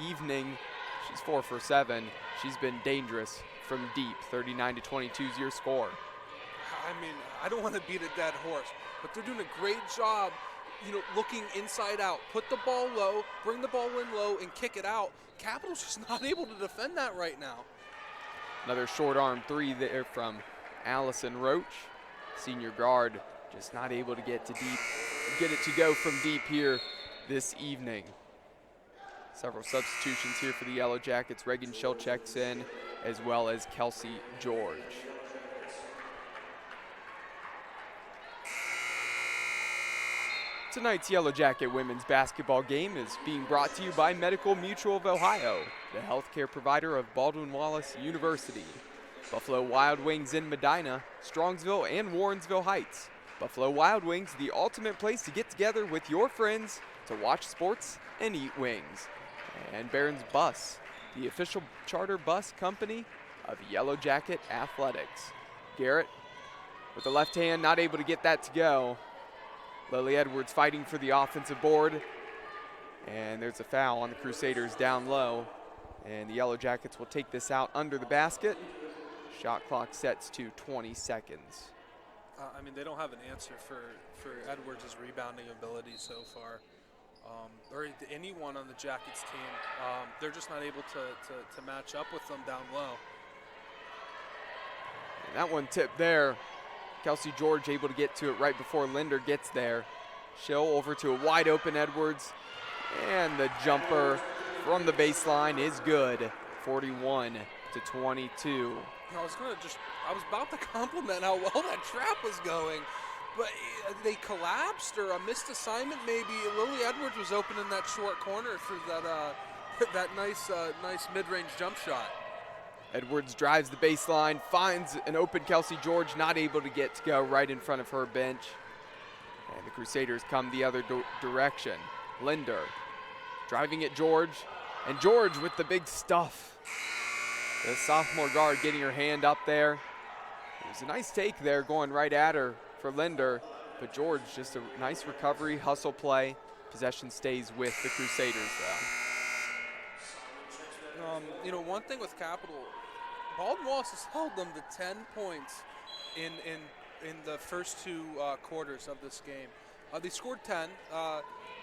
evening. She's 4 for 7. She's been dangerous from deep. 39-22 is your score. I mean, I don't want to beat a dead horse, but they're doing a great job, you know, looking inside out. Put the ball low, bring the ball in low, and kick it out. Capital's just not able to defend that right now. Another short arm three there from Allison Roach. Senior guard just not able to get it to go from deep here this evening. Several substitutions here for the Yellow Jackets. Reagan Shell checks in, as well as Kelsey George. Tonight's Yellow Jacket women's basketball game is being brought to you by Medical Mutual of Ohio, the healthcare provider of Baldwin Wallace University. Buffalo Wild Wings in Medina, Strongsville, and Warrensville Heights. Buffalo Wild Wings, the ultimate place to get together with your friends to watch sports and eat wings. And Barron's Bus, the official charter bus company of Yellow Jacket Athletics. Garrett with the left hand, not able to get that to go. Lily Edwards fighting for the offensive board. And there's a foul on the Crusaders down low. And the Yellow Jackets will take this out under the basket. Shot clock sets to 20 seconds. I mean, they don't have an answer for Edwards' rebounding ability so far, or anyone on the Jackets team. They're just not able to match up with them down low. And that one tipped there. Kelsey George able to get to it right before Linder gets there. She'll over to a wide open Edwards. And the jumper from the baseline is good. 41-22. I was about to compliment how well that trap was going, but they collapsed or a missed assignment maybe. Lily Edwards was open in that short corner for that nice mid-range jump shot. Edwards drives the baseline, finds an open Kelsey George, not able to get to go right in front of her bench. And the Crusaders come the other direction. Linder driving at George, and George with the big stuff. The sophomore guard getting her hand up there. It was a nice take there going right at her for Linder, but George just a nice recovery, hustle play. Possession stays with the Crusaders though. One thing with Capital, Baldwin Wallace has held them to 10 points in the first two quarters of this game. They scored 10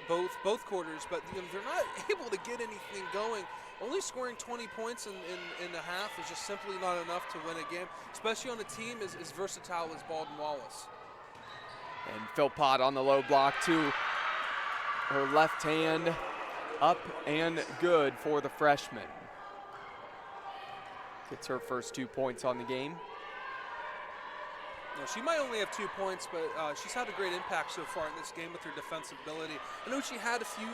both quarters, but they're not able to get anything going. Only scoring 20 points in a half is just simply not enough to win a game, especially on a team as versatile as Baldwin Wallace. And Philpott on the low block too. Her left hand up and good for the freshman. Gets her first 2 points on the game. No, she might only have 2 points, but she's had a great impact so far in this game with her defensive ability. I know she had a few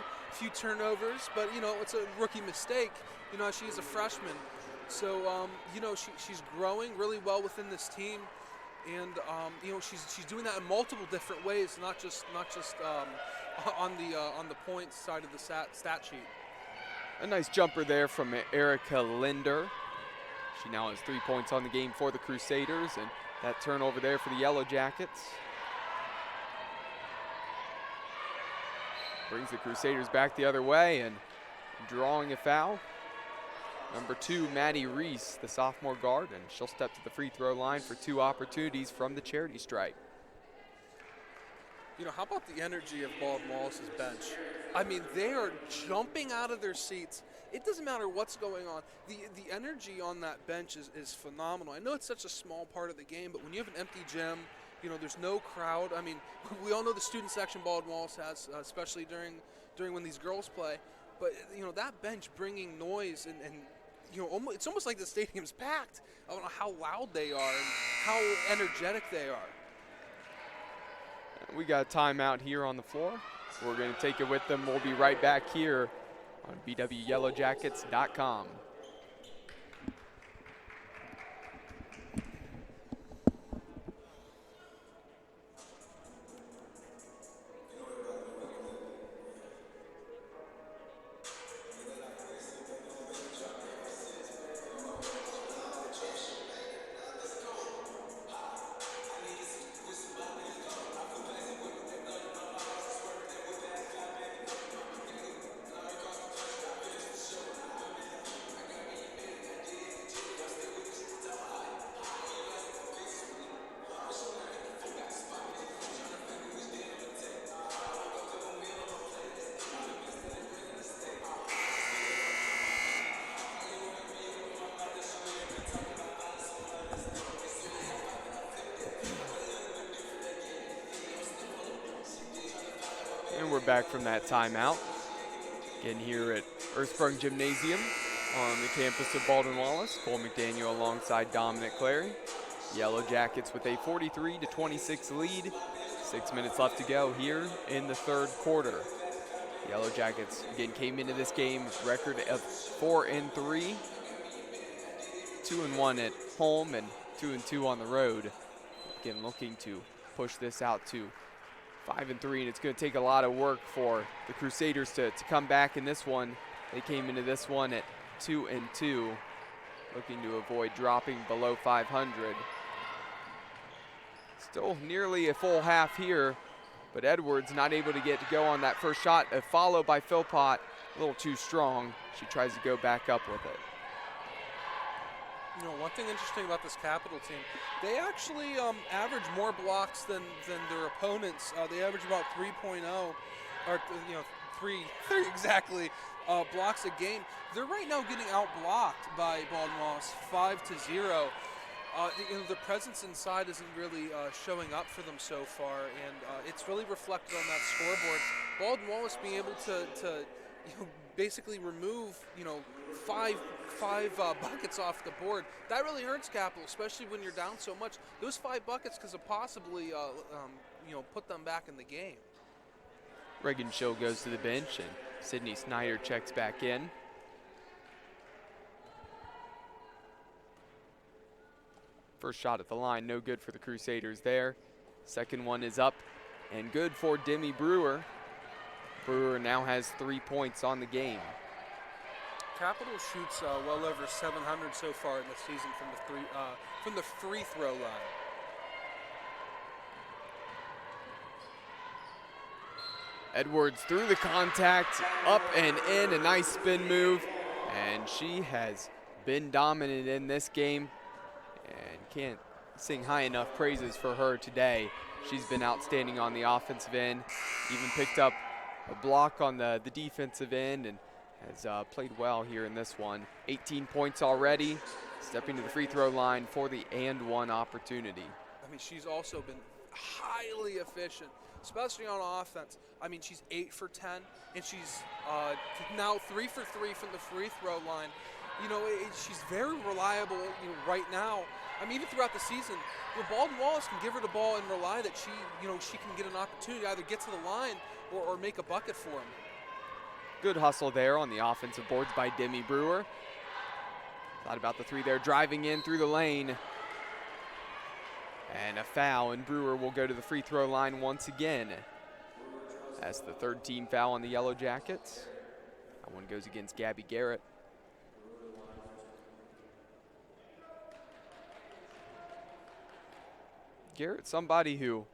turnovers, but it's a rookie mistake. She's a freshman, so she's growing really well within this team, and she's doing that in multiple different ways, not just on the points side of the stat sheet. A nice jumper there from Erica Linder. She now has 3 points on the game for the Crusaders, and that turnover there for the Yellow Jackets brings the Crusaders back the other way, and drawing a foul. Number 2, Maddie Reese, the sophomore guard, and she'll step to the free throw line for 2 opportunities from the charity stripe. How about the energy of Baldwin Wallace's bench? I mean, they are jumping out of their seats. It doesn't matter what's going on. The energy on that bench is phenomenal. I know it's such a small part of the game, but when you have an empty gym, there's no crowd. I mean, we all know the student section Baldwin Wallace has, especially during when these girls play. But, that bench bringing noise and it's almost like the stadium's packed. I don't know how loud they are and how energetic they are. We got a timeout here on the floor. We're going to take it with them. We'll be right back here on bwyellowjackets.com. And we're back from that timeout. Again here at Ursprung Gymnasium on the campus of Baldwin Wallace. Cole McDaniel alongside Dominic Clary. Yellow Jackets with a 43-26 lead. 6 minutes left to go here in the third quarter. The Yellow Jackets again came into this game with a record of 4-3. 2-1 at home and 2-2 on the road. Again, looking to push this out to 5-3, and it's going to take a lot of work for the Crusaders to come back in this one. They came into this one at 2-2, looking to avoid dropping below 500. Still nearly a full half here But Edwards not able to get to go on that first shot. A follow by Philpott, a little too strong. She tries to go back up with it. You know, one thing interesting about this Capital team, they actually average more blocks than their opponents. They average about 3.0, or three exactly blocks a game. They're right now getting outblocked by Baldwin Wallace 5-0. The presence inside isn't really showing up for them so far, and it's really reflected on that scoreboard. Baldwin Wallace being able to basically remove five buckets off the board. That really hurts Capital, especially when you're down so much. Those 5 buckets could have possibly put them back in the game. Reagan Schill goes to the bench, and Sydney Snyder checks back in. First shot at the line, no good for the Crusaders there. Second one is up and good for Demi Brewer. Brewer now has 3 points on the game. Capital shoots well over 700 so far in the season from the free throw line. Edwards through the contact, up and in, a nice spin move, and she has been dominant in this game, and can't sing high enough praises for her today. She's been outstanding on the offensive end, even picked up a block on the defensive end, and has played well here in this one. 18 points already, stepping to the free throw line for the and one opportunity. I mean, she's also been highly efficient, especially on offense. I mean, she's 8 for 10, and she's now 3 for 3 from the free throw line. She's very reliable right now. I mean, even throughout the season, Baldwin Wallace can give her the ball and rely that she can get an opportunity to either get to the line or make a bucket for him. Good hustle there on the offensive boards by Demi Brewer. Thought about the 3 there, driving in through the lane. And a foul, and Brewer will go to the free throw line once again. That's the 3rd team foul on the Yellow Jackets. That one goes against Gabby Garrett. Garrett, somebody who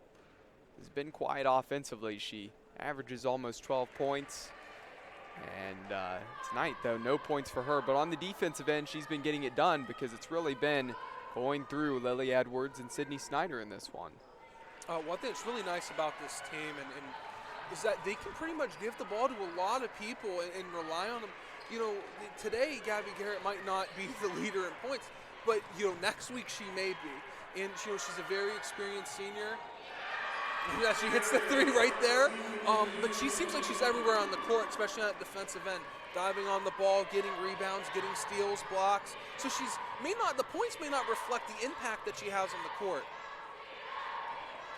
has been quiet offensively. She averages almost 12 points. And tonight, though, no points for her. But on the defensive end, she's been getting it done because it's really been going through Lily Edwards and Sydney Snyder in this one. One thing that's really nice about this team and is that they can pretty much give the ball to a lot of people and rely on them. Today, Gabby Garrett might not be the leader in points, but, next week she may be. And, she's a very experienced senior. Yeah, she hits the 3 right there. But she seems like she's everywhere on the court, especially on that defensive end. Diving on the ball, getting rebounds, getting steals, blocks. So the points may not reflect the impact that she has on the court.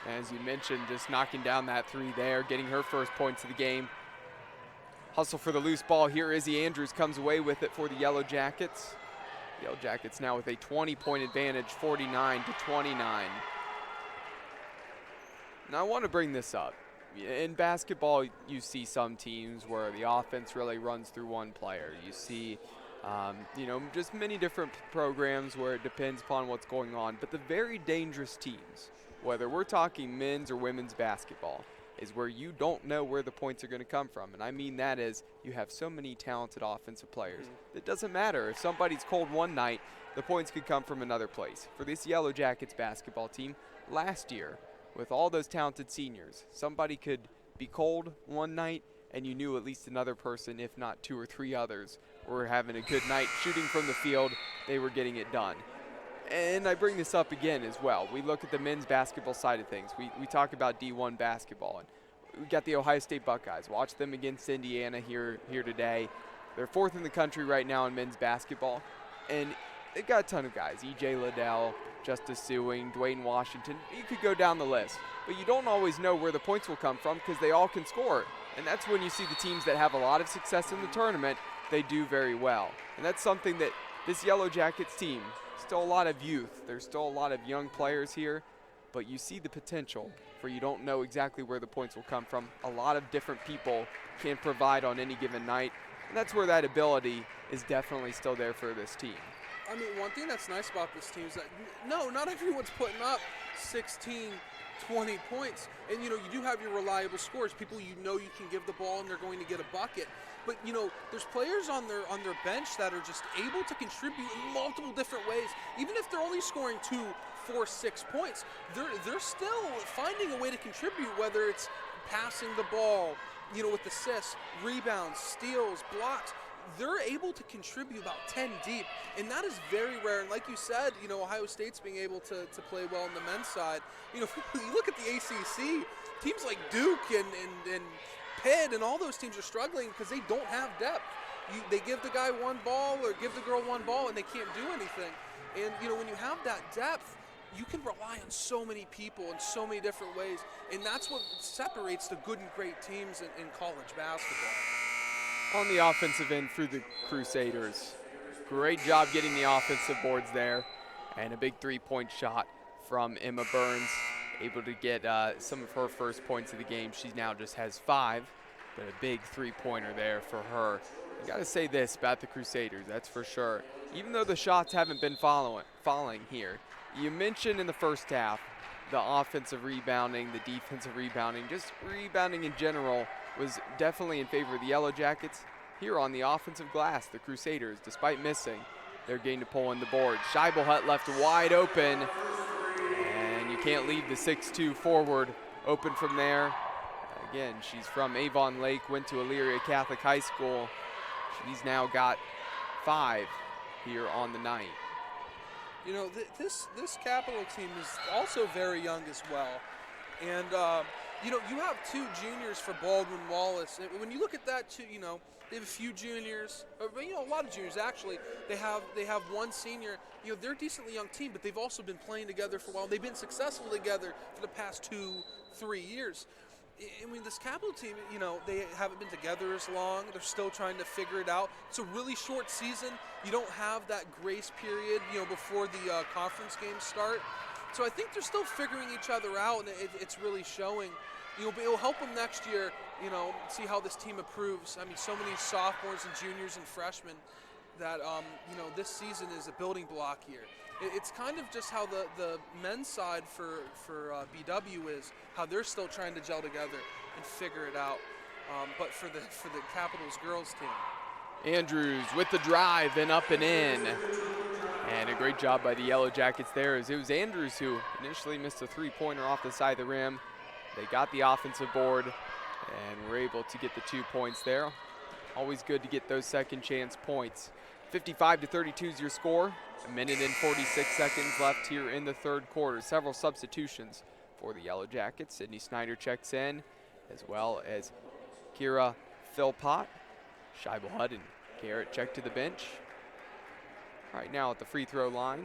As you mentioned, just knocking down that 3 there, getting her first points of the game. Hustle for the loose ball here. Izzy Andrews comes away with it for the Yellow Jackets. Yellow Jackets now with a 20-point advantage, 49-29. Now I want to bring this up. In basketball, you see some teams where the offense really runs through one player. You see, just many different programs where it depends upon what's going on. But the very dangerous teams, whether we're talking men's or women's basketball, is where you don't know where the points are going to come from. And I mean that as you have so many talented offensive players. It doesn't matter. If somebody's cold one night, the points could come from another place. For this Yellow Jackets basketball team, last year, with all those talented seniors, somebody could be cold one night and you knew at least another person, if not 2 or 3 others, were having a good night shooting from the field. They were getting it done. And I bring this up again as well. We look at the men's basketball side of things. We talk about D1 basketball. And we got the Ohio State Buckeyes. Watch them against Indiana here today. They're 4th in the country right now in men's basketball. And they've got a ton of guys. E.J. Liddell, Justice Sewing, Dwayne Washington. You could go down the list. But you don't always know where the points will come from because they all can score. And that's when you see the teams that have a lot of success in the tournament, they do very well. And that's something that this Yellow Jackets team, still a lot of youth. There's still a lot of young players here, but you see the potential for you don't know exactly where the points will come from. A lot of different people can provide on any given night, and that's where that ability is definitely still there for this team. I mean, one thing that's nice about this team is that, not everyone's putting up 16, 20 points. And, you do have your reliable scorers, people you can give the ball and they're going to get a bucket. But, there's players on their bench that are just able to contribute in multiple different ways. Even if they're only scoring 2, 4, 6 points, they're still finding a way to contribute, whether it's passing the ball, with assists, rebounds, steals, blocks. They're able to contribute about 10 deep, and that is very rare. And like you said, Ohio State's being able to play well on the men's side. You look at the ACC, teams like Duke and Pitt and all those teams are struggling because they don't have depth. They give the guy one ball or give the girl one ball, and they can't do anything. And, when you have that depth, you can rely on so many people in so many different ways, and that's what separates the good and great teams in college basketball. On the offensive end for the Crusaders, great job getting the offensive boards there, and a big three-point shot from Emma Burns, able to get some of her first points of the game. She now just has 5, but a big three-pointer there for her. You got to say this about the Crusaders, that's for sure. Even though the shots haven't been falling here, you mentioned in the first half the offensive rebounding, the defensive rebounding, just rebounding in general was definitely in favor of the Yellow Jackets. Here on the offensive glass, the Crusaders, despite missing, they're getting to pull in the board. Scheibelhut left wide open, and you can't leave the 6'2 forward open from there. Again, she's from Avon Lake, went to Elyria Catholic High School. She's now got 5 here on the night. This Capital team is also very young as well. And, you have 2 juniors for Baldwin Wallace. And when you look at that, too, they have a few juniors, a lot of juniors actually. They have 1 senior. They're a decently young team, but they've also been playing together for a while. They've been successful together for the past 2-3 years. I mean, this Capital team, they haven't been together as long. They're still trying to figure it out. It's a really short season. You don't have that grace period, before the conference games start. So I think they're still figuring each other out, and it's really showing. But it'll help them next year, see how this team improves. I mean, so many sophomores and juniors and freshmen that, this season is a building block year. It's kind of just how the men's side for BW is, how they're still trying to gel together and figure it out. But for the Capitals girls team. Andrews with the drive and up and in. And a great job by the Yellow Jackets there, as it was Andrews who initially missed a three-pointer off the side of the rim. They got the offensive board and were able to get the 2 points there. Always good to get those second chance points. 55-32 is your score. 1:46 seconds left here in the third quarter. Several substitutions for the Yellow Jackets. Sydney Snyder checks in, as well as Kira Philpott. Scheibelhut and Garrett check to the bench. Right now at the free throw line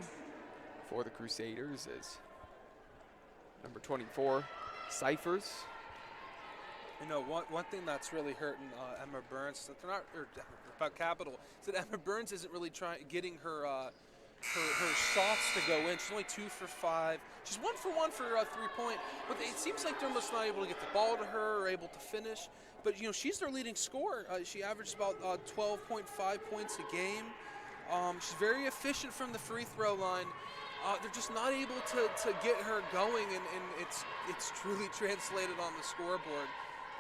for the Crusaders is number 24, Cyphers. One thing that's really hurting Emma Burns, that they're not, or about Capital, is that Emma Burns isn't really getting her shots to go in. She's only 2 for 5. She's 1 for 1 for 3-point, but it seems like they're almost not able to get the ball to her or able to finish. But she's their leading scorer. She averages about 12.5 points a game. She's very efficient from the free throw line. They're just not able to get her going, and it's truly translated on the scoreboard,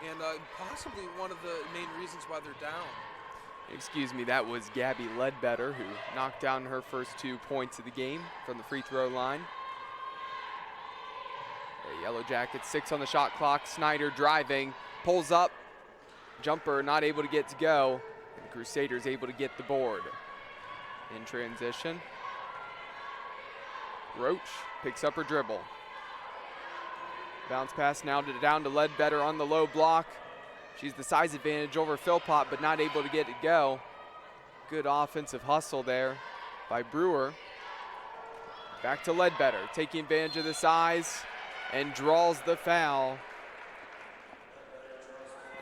and possibly one of the main reasons why they're down. Excuse me, that was Gabby Ledbetter, who knocked down her first 2 points of the game from the free throw line. The Yellow Jackets, 6 on the shot clock. Snyder driving, pulls up, jumper not able to get to go. And the Crusaders able to get the board. In transition, Roach picks up her dribble. Bounce pass now down to Ledbetter on the low block. She's the size advantage over Philpott, but not able to get it go. Good offensive hustle there by Brewer. Back to Ledbetter, taking advantage of the size and draws the foul.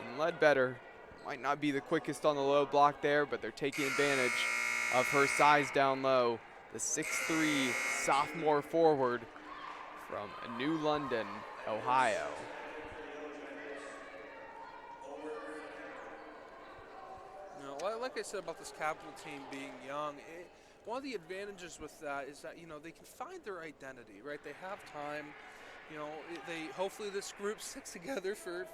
And Ledbetter might not be the quickest on the low block there, but they're taking advantage of her size down low. The 6'3" sophomore forward from New London, Ohio. Like I said about this Capital team being young, one of the advantages with that is that, they can find their identity, right? They have time. Hopefully this group sticks together for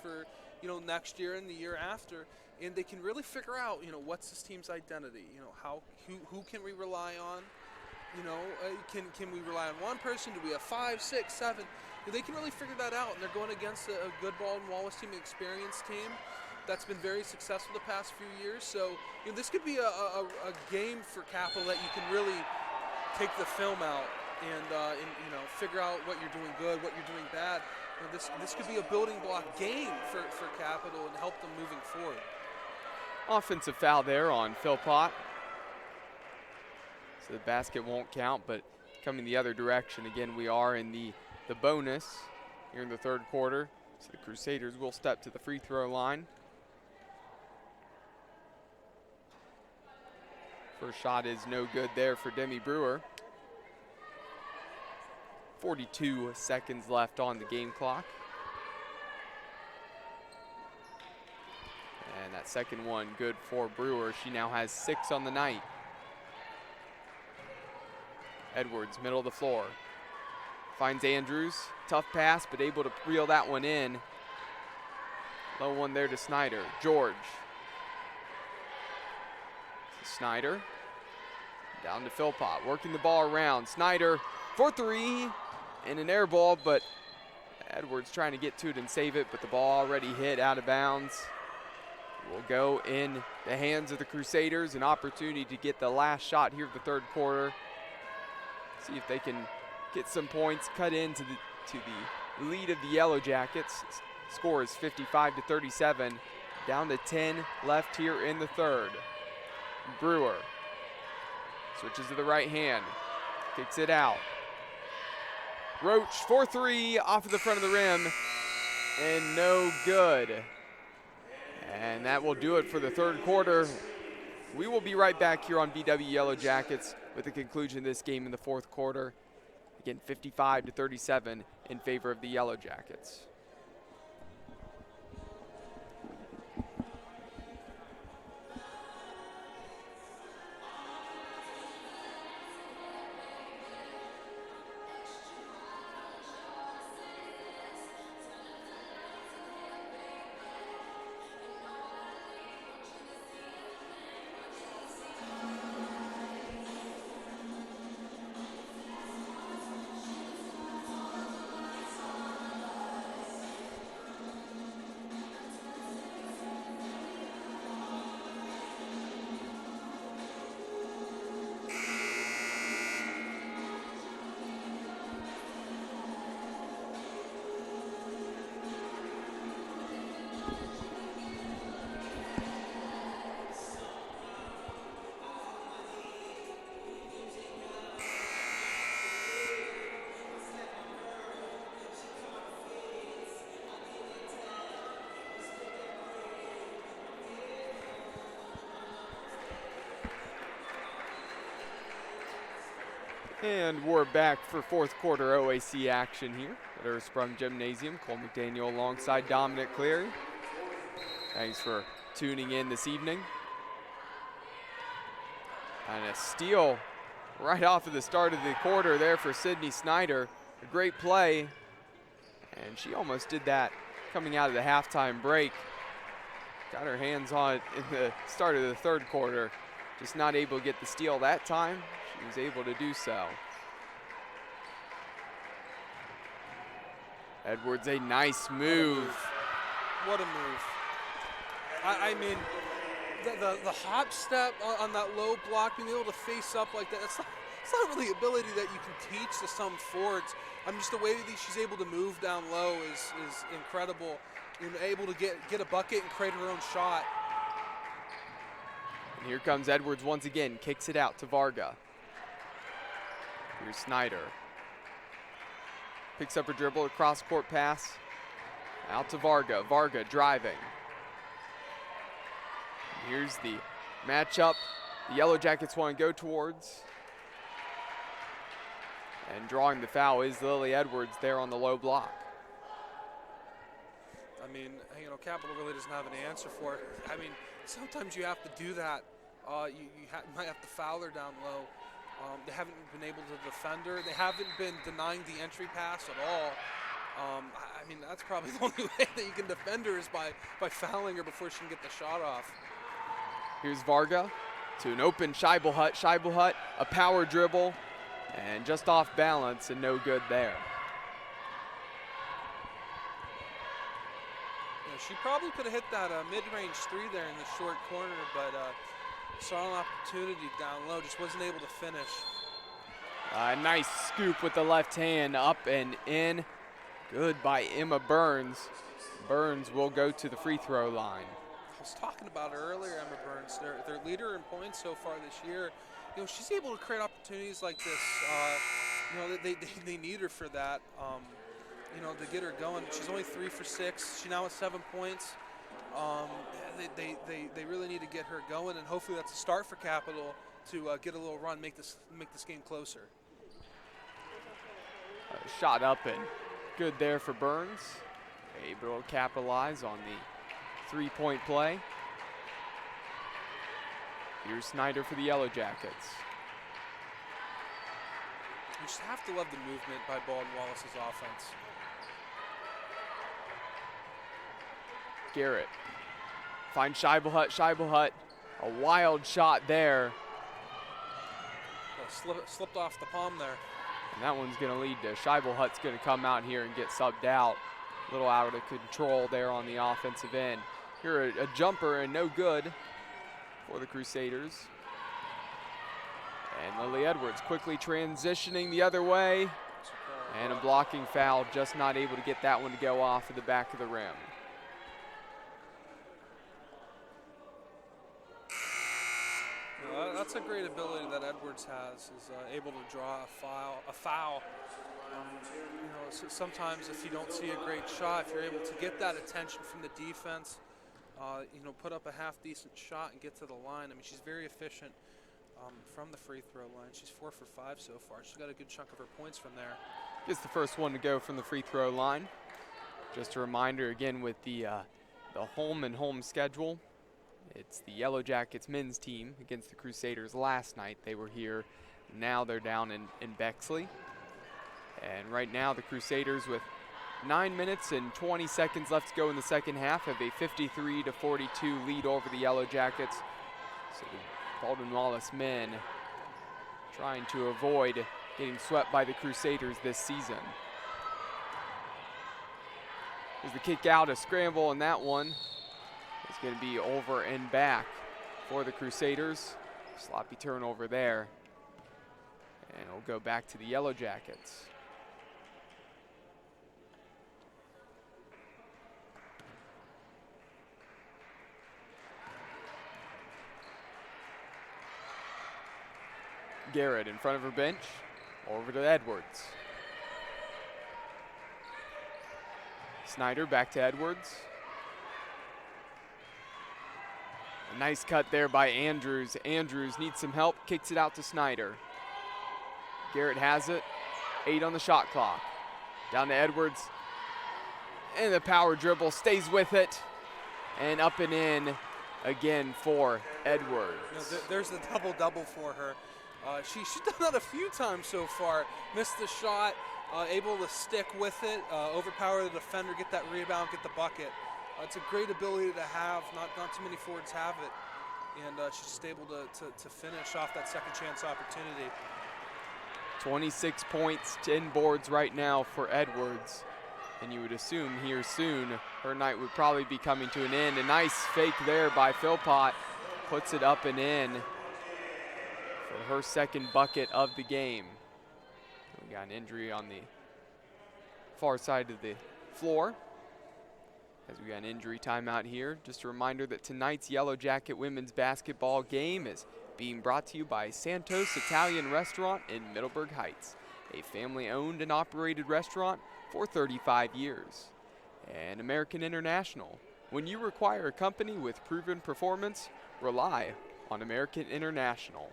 next year and the year after, and they can really figure out what's this team's identity. Who can we rely on? Can we rely on one person? Do we have 5, 6, 7? They can really figure that out, and they're going against a good Baldwin Wallace team, an experienced team that's been very successful the past few years. So this could be a game for Capital that you can really take the film out and figure out what you're doing good, what you're doing bad. This could be a building block game for Capital and help them moving forward. Offensive foul there on Philpott. So the basket won't count, but coming the other direction. Again, we are in the bonus here in the third quarter. So the Crusaders will step to the free throw line. First shot is no good there for Demi Brewer. 42 seconds left on the game clock. And that second one good for Brewer. She now has 6 on the night. Edwards, middle of the floor. Finds Andrews. Tough pass, but able to reel that one in. Low one there to Snyder. George. Snyder. Down to Philpott. Working the ball around. Snyder for 3. And an air ball, but Edwards trying to get to it and save it, but the ball already hit out of bounds. Will go in the hands of the Crusaders. An opportunity to get the last shot here of the third quarter. See if they can get some points, cut into the lead of the Yellow Jackets. Score is 55-37. Down to 10 left here in the third. Brewer switches to the right hand, kicks it out. Roach for 3 off of the front of the rim, and no good. And that will do it for the third quarter. We will be right back here on BW Yellow Jackets with the conclusion of this game in the fourth quarter. Again, 55-37 in favor of the Yellow Jackets. And we're back for fourth quarter OAC action here at Ursprung Gymnasium. Cole McDaniel alongside Dominic Cleary. Thanks for tuning in this evening. And a steal right off of the start of the quarter there for Sydney Snyder. A great play. And she almost did that coming out of the halftime break. Got her hands on it in the start of the third quarter. Just not able to get the steal that time. She was able to do so. Edwards, a nice move. What a move. I mean, the hop step on that low block, being able to face up like that, it's not really ability that you can teach to some forwards. I mean, just the way that she's able to move down low is incredible. You know, able to get a bucket and create her own shot. And here comes Edwards once again, kicks it out to Varga. Here's Snyder. Picks up her dribble, a cross-court pass. Out to Varga. Varga driving. Here's the matchup the Yellow Jackets want to go towards. And drawing the foul is Lily Edwards there on the low block. I mean, you know, Capital really doesn't have an answer for it. I mean, sometimes you have to do that. You might have to foul her down low. They haven't been able to defend her. They haven't been denying the entry pass at all. I mean, that's probably the only way that you can defend her is by fouling her before she can get the shot off. Here's Varga to an open Scheibel Hut. Scheibel Hut, a power dribble, and just off balance and no good there. She probably could have hit that mid-range three there in the short corner, but saw an opportunity down low, just wasn't able to finish. A nice scoop with the left hand, up and in. Good by Emma Burns. Burns will go to the free throw line. I was talking about her earlier, Emma Burns, their leader in points so far this year. You know, she's able to create opportunities like this. You know, they need her for that. You know, to get her going. She's only 3 for 6. She now has 7 points. They really need to get her going, and hopefully that's a start for Capital to get a little run, make this game closer. Shot up and good there for Burns. Able to capitalize on the 3-point play. Here's Snyder for the Yellow Jackets. You just have to love the movement by Baldwin Wallace's offense. Garrett finds Scheibel Hut. Scheibel Hut, a wild shot there. Slipped off the palm there. And that one's going to lead to Scheibel Hut's going to come out here and get subbed out. A little out of control there on the offensive end. Here a jumper and no good for the Crusaders. And Lily Edwards quickly transitioning the other way. And a blocking foul, just not able to get that one to go off of the back of the rim. That's a great ability that Edwards has, is able to draw a foul. You know, so sometimes if you don't see a great shot, if you're able to get that attention from the defense, you know, put up a half-decent shot and get to the line. I mean, she's very efficient from the free throw line. She's 4 for 5 so far. She's got a good chunk of her points from there. Gets the first one to go from the free throw line. Just a reminder again with the home and home schedule. It's the Yellow Jackets men's team against the Crusaders last night. They were here. Now they're down in Bexley. And right now the Crusaders, with 9 minutes and 20 seconds left to go in the second half, have a 53-42 lead over the Yellow Jackets. So the Baldwin Wallace men trying to avoid getting swept by the Crusaders this season. There's the kick out, a scramble, and that one is going to be over and back for the Crusaders. Sloppy turnover there. And it'll go back to the Yellow Jackets. Garrett in front of her bench. Over to Edwards. Snyder back to Edwards. A nice cut there by Andrews. Andrews needs some help, kicks it out to Snyder. Garrett has it. 8 on the shot clock. Down to Edwards. And the power dribble stays with it. And up and in again for Edwards. You know, there's the double-double for her. She's done that a few times so far. Missed the shot, able to stick with it, overpower the defender, get that rebound, get the bucket. It's a great ability to have. Not too many forwards have it. And she's just able to finish off that second chance opportunity. 26 points, 10 boards right now for Edwards. And you would assume here soon her night would probably be coming to an end. A nice fake there by Philpott. Puts it up and in for her second bucket of the game. We got an injury on the far side of the floor as we got an injury timeout here. Just a reminder that tonight's Yellow Jacket women's basketball game is being brought to you by Santos Italian Restaurant in Middleburg Heights, a family-owned and operated restaurant for 35 years. And American International. When you require a company with proven performance, rely on American International.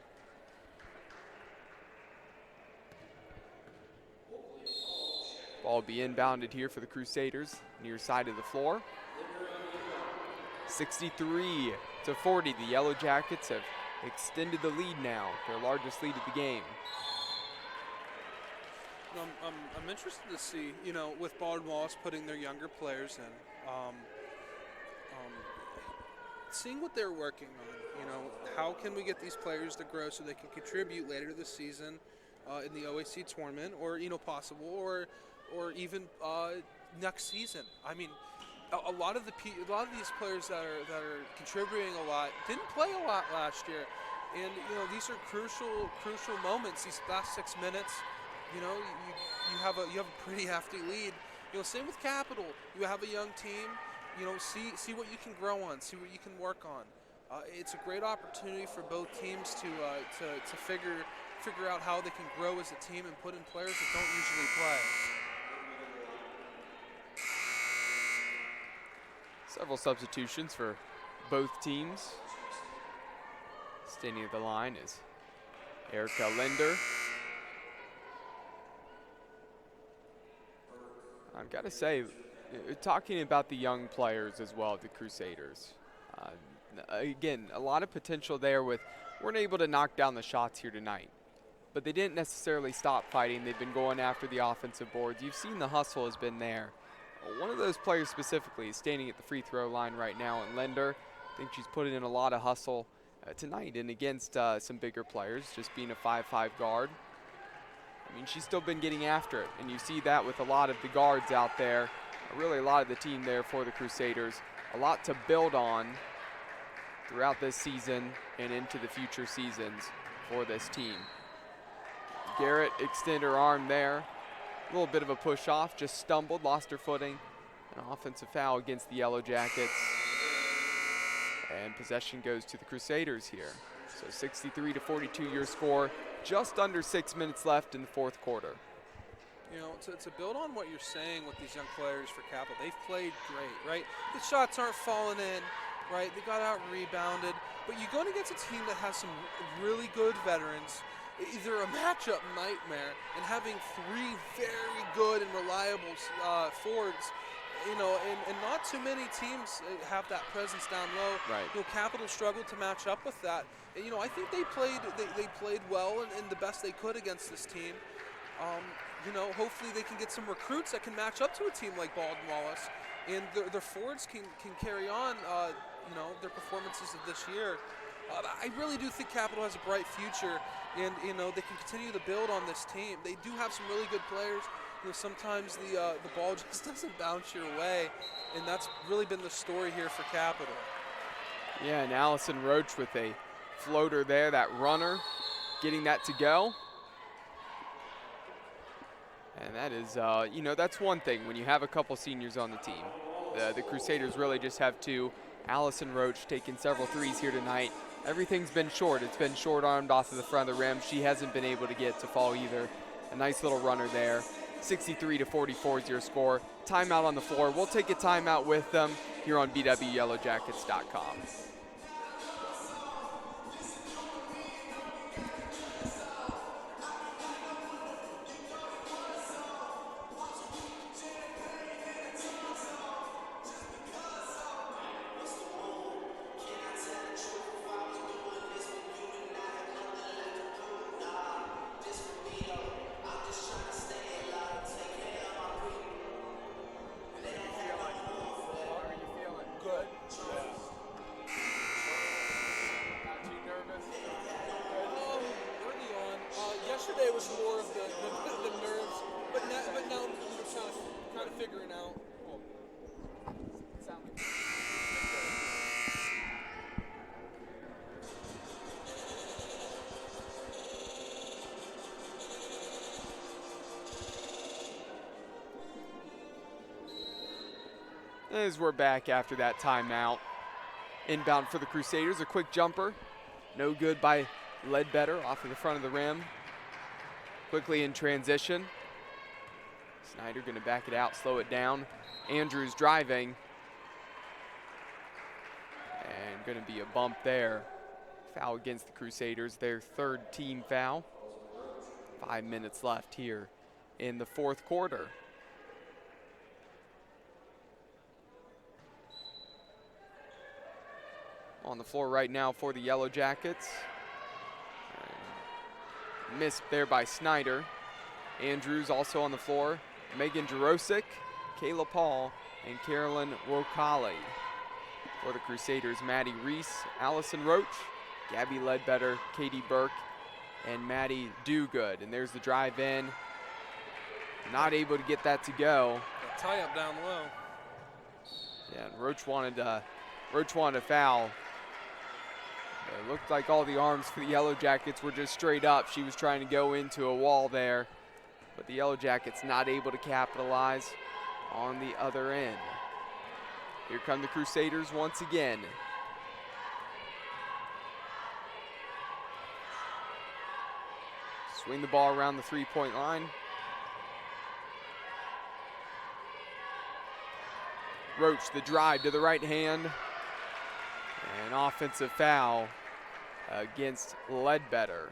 Ball will be inbounded here for the Crusaders, near side of the floor. 63-40, the Yellow Jackets have extended the lead now, their largest lead of the game. I'm interested to see, with Baldwin Wallace putting their younger players in, seeing what they're working on. How can we get these players to grow so they can contribute later this season in the OAC tournament, or possible, or even next season. I mean, a lot of these players that are contributing a lot didn't play a lot last year, and these are crucial moments. These last 6 minutes, you have a pretty hefty lead. Same with Capital. You have a young team. See what you can grow on. See what you can work on. It's a great opportunity for both teams to figure out how they can grow as a team and put in players that don't usually play. Several substitutions for both teams. Standing at the line is Erica Linder. I've got to say, talking about the young players as well, the Crusaders. Again, a lot of potential there weren't able to knock down the shots here tonight. But they didn't necessarily stop fighting. They've been going after the offensive boards. You've seen the hustle has been there. One of those players specifically is standing at the free throw line right now, and Linder, I think she's putting in a lot of hustle tonight and against some bigger players, just being a 5'5" guard. I mean, she's still been getting after it, and you see that with a lot of the guards out there, really a lot of the team there for the Crusaders. A lot to build on throughout this season and into the future seasons for this team. Garrett extended her arm there. A little bit of a push off, just stumbled, lost her footing. An offensive foul against the Yellow Jackets. And possession goes to the Crusaders here. So 63-42 your score. Just under 6 minutes left in the fourth quarter. To build on what you're saying with these young players for Capital, they've played great, right? The shots aren't falling in, right? They got out rebounded. But you're going against a team that has some really good veterans. Either a matchup nightmare, and having three very good and reliable forwards, and not too many teams have that presence down low. Right. Capital struggled to match up with that. And, I think they played well and the best they could against this team. Hopefully they can get some recruits that can match up to a team like Baldwin Wallace, and their forwards can carry on, their performances of this year. I really do think Capital has a bright future, and they can continue to build on this team. They do have some really good players. Sometimes the ball just doesn't bounce your way, and that's really been the story here for Capital. Yeah, and Allison Roach with a floater there, that runner, getting that to go. And that is, that's one thing when you have a couple seniors on the team. The Crusaders really just have two. Allison Roach taking several threes here tonight. Everything's been short. It's been short-armed off of the front of the rim. She hasn't been able to get to fall either. A nice little runner there. 63-44 is your score. Timeout on the floor. We'll take a timeout with them here on BWYellowJackets.com. As we're back after that timeout. Inbound for the Crusaders, a quick jumper. No good by Ledbetter off of the front of the rim. Quickly in transition. Snyder going to back it out, slow it down. Andrews driving. And going to be a bump there. Foul against the Crusaders, their third team foul. 5 minutes left here in the fourth quarter. On the floor right now for the Yellow Jackets. Missed there by Snyder. Andrews also on the floor. Megan Jarosik, Kayla Paul, and Carolyn Wokali. For the Crusaders, Maddie Reese, Allison Roach, Gabby Ledbetter, Katie Burke, and Maddie Dogood. And there's the drive in. Not able to get that to go. A tie up down low. Yeah, and Roach wanted a foul. It looked like all the arms for the Yellow Jackets were just straight up. She was trying to go into a wall there, but the Yellow Jackets not able to capitalize on the other end. Here come the Crusaders once again. Swing the ball around the three-point line. Roach, the drive to the right hand. An offensive foul against Ledbetter.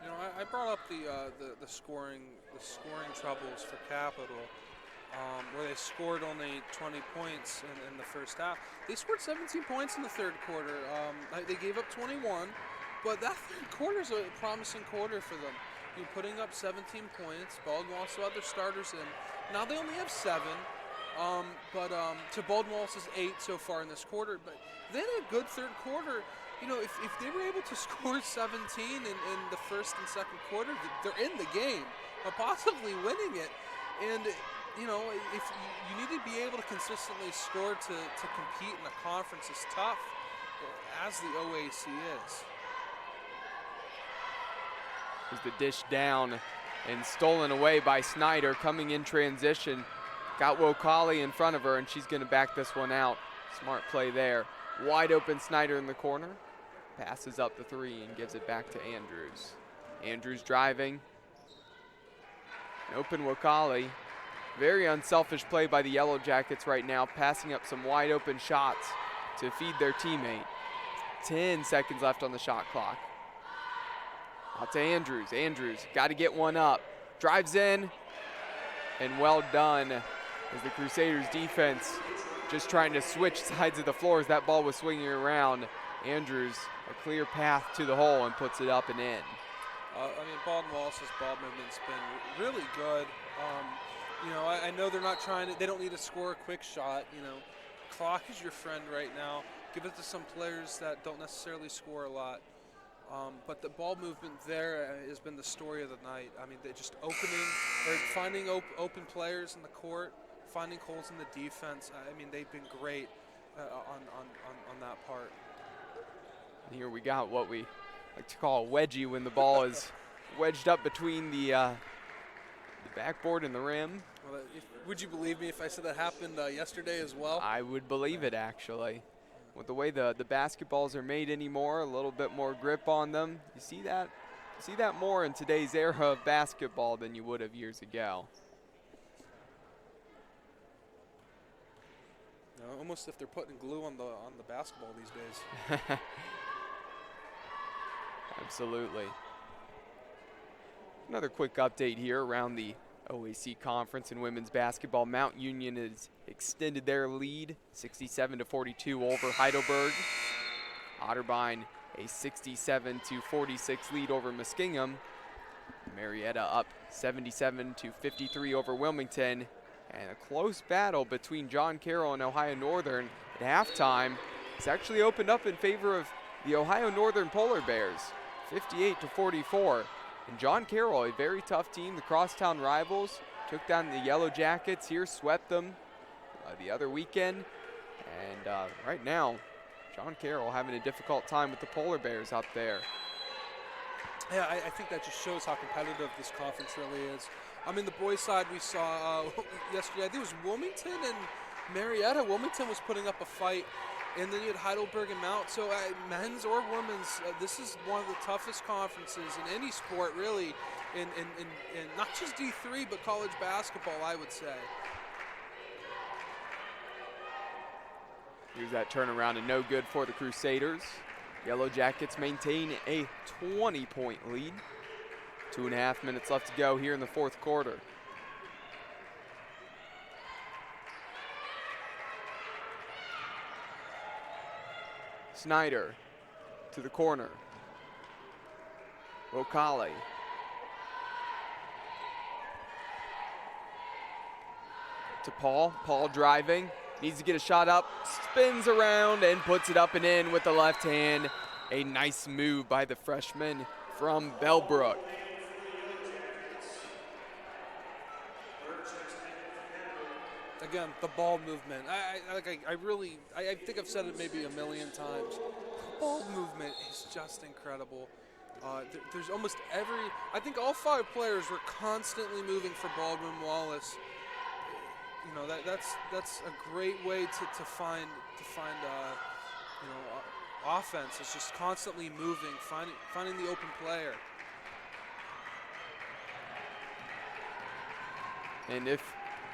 You know, I brought up the scoring troubles for Capital, where they scored only 20 points in the first half. They scored 17 points in the third quarter. They gave up 21, but that third quarter is a promising quarter for them. You're putting up 17 points. Baldwin also had their starters in. Now they only have 7. To Baldwin Wallace's 8 so far in this quarter, but they had a good third quarter. You know, if they were able to score 17 in the first and second quarter, they're in the game, or possibly winning it. And you know, if you need to be able to consistently score to compete in a conference as tough as the OAC is. There's the dish down and stolen away by Snyder, coming in transition. Got Wokali in front of her, and she's going to back this one out. Smart play there. Wide open Snyder in the corner. Passes up the 3 and gives it back to Andrews. Andrews driving. Open Wokali. Very unselfish play by the Yellow Jackets right now, passing up some wide open shots to feed their teammate. 10 seconds left on the shot clock. Out to Andrews. Andrews got to get one up. Drives in, and well done as the Crusaders defense just trying to switch sides of the floor as that ball was swinging around. Andrews, a clear path to the hole, and puts it up and in. I mean, Baldwin Wallace's ball movement's been really good. You know, I know they're not trying to, they don't need to score a quick shot. You know, clock is your friend right now. Give it to some players that don't necessarily score a lot. But the ball movement there has been the story of the night. I mean, they're just finding open players in the court, finding holes in the defense. I mean, they've been great on that part. Here we got what we like to call a wedgie when the ball is wedged up between the backboard and the rim. Well, would you believe me if I said that happened yesterday as well? I would believe it, actually. With the way the basketballs are made anymore, a little bit more grip on them. You see that more in today's era of basketball than you would have years ago. No, almost if they're putting glue on the basketball these days. Absolutely. Another quick update here around the OAC Conference in women's basketball. Mount Union has extended their lead 67-42 over Heidelberg. Otterbein a 67-46 lead over Muskingum. Marietta up 77-53 over Wilmington. And a close battle between John Carroll and Ohio Northern at halftime. It's actually opened up in favor of the Ohio Northern Polar Bears, 58-44. And John Carroll, a very tough team, the crosstown rivals, took down the Yellow Jackets here, swept them the other weekend. And right now, John Carroll having a difficult time with the Polar Bears up there. Yeah, I think that just shows how competitive this conference really is. I mean, the boys' side we saw yesterday, I think it was Wilmington and Marietta. Wilmington was putting up a fight, and then you had Heidelberg and Mount. So men's or women's, this is one of the toughest conferences in any sport, really, in not just D3, but college basketball, I would say. Here's that turnaround and no good for the Crusaders. Yellow Jackets maintain a 20-point lead. 2.5 minutes left to go here in the fourth quarter. Snyder to the corner. Wokali. to Paul. Paul driving, needs to get a shot up, spins around and puts it up and in with the left hand. A nice move by the freshman from Bellbrook. Again, the ball movement. I think I've said it maybe a million times. The ball movement is just incredible. There's almost I think all 5 players were constantly moving for Baldwin Wallace. You know, that's a great way to find offense. It's just constantly moving, finding the open player. And if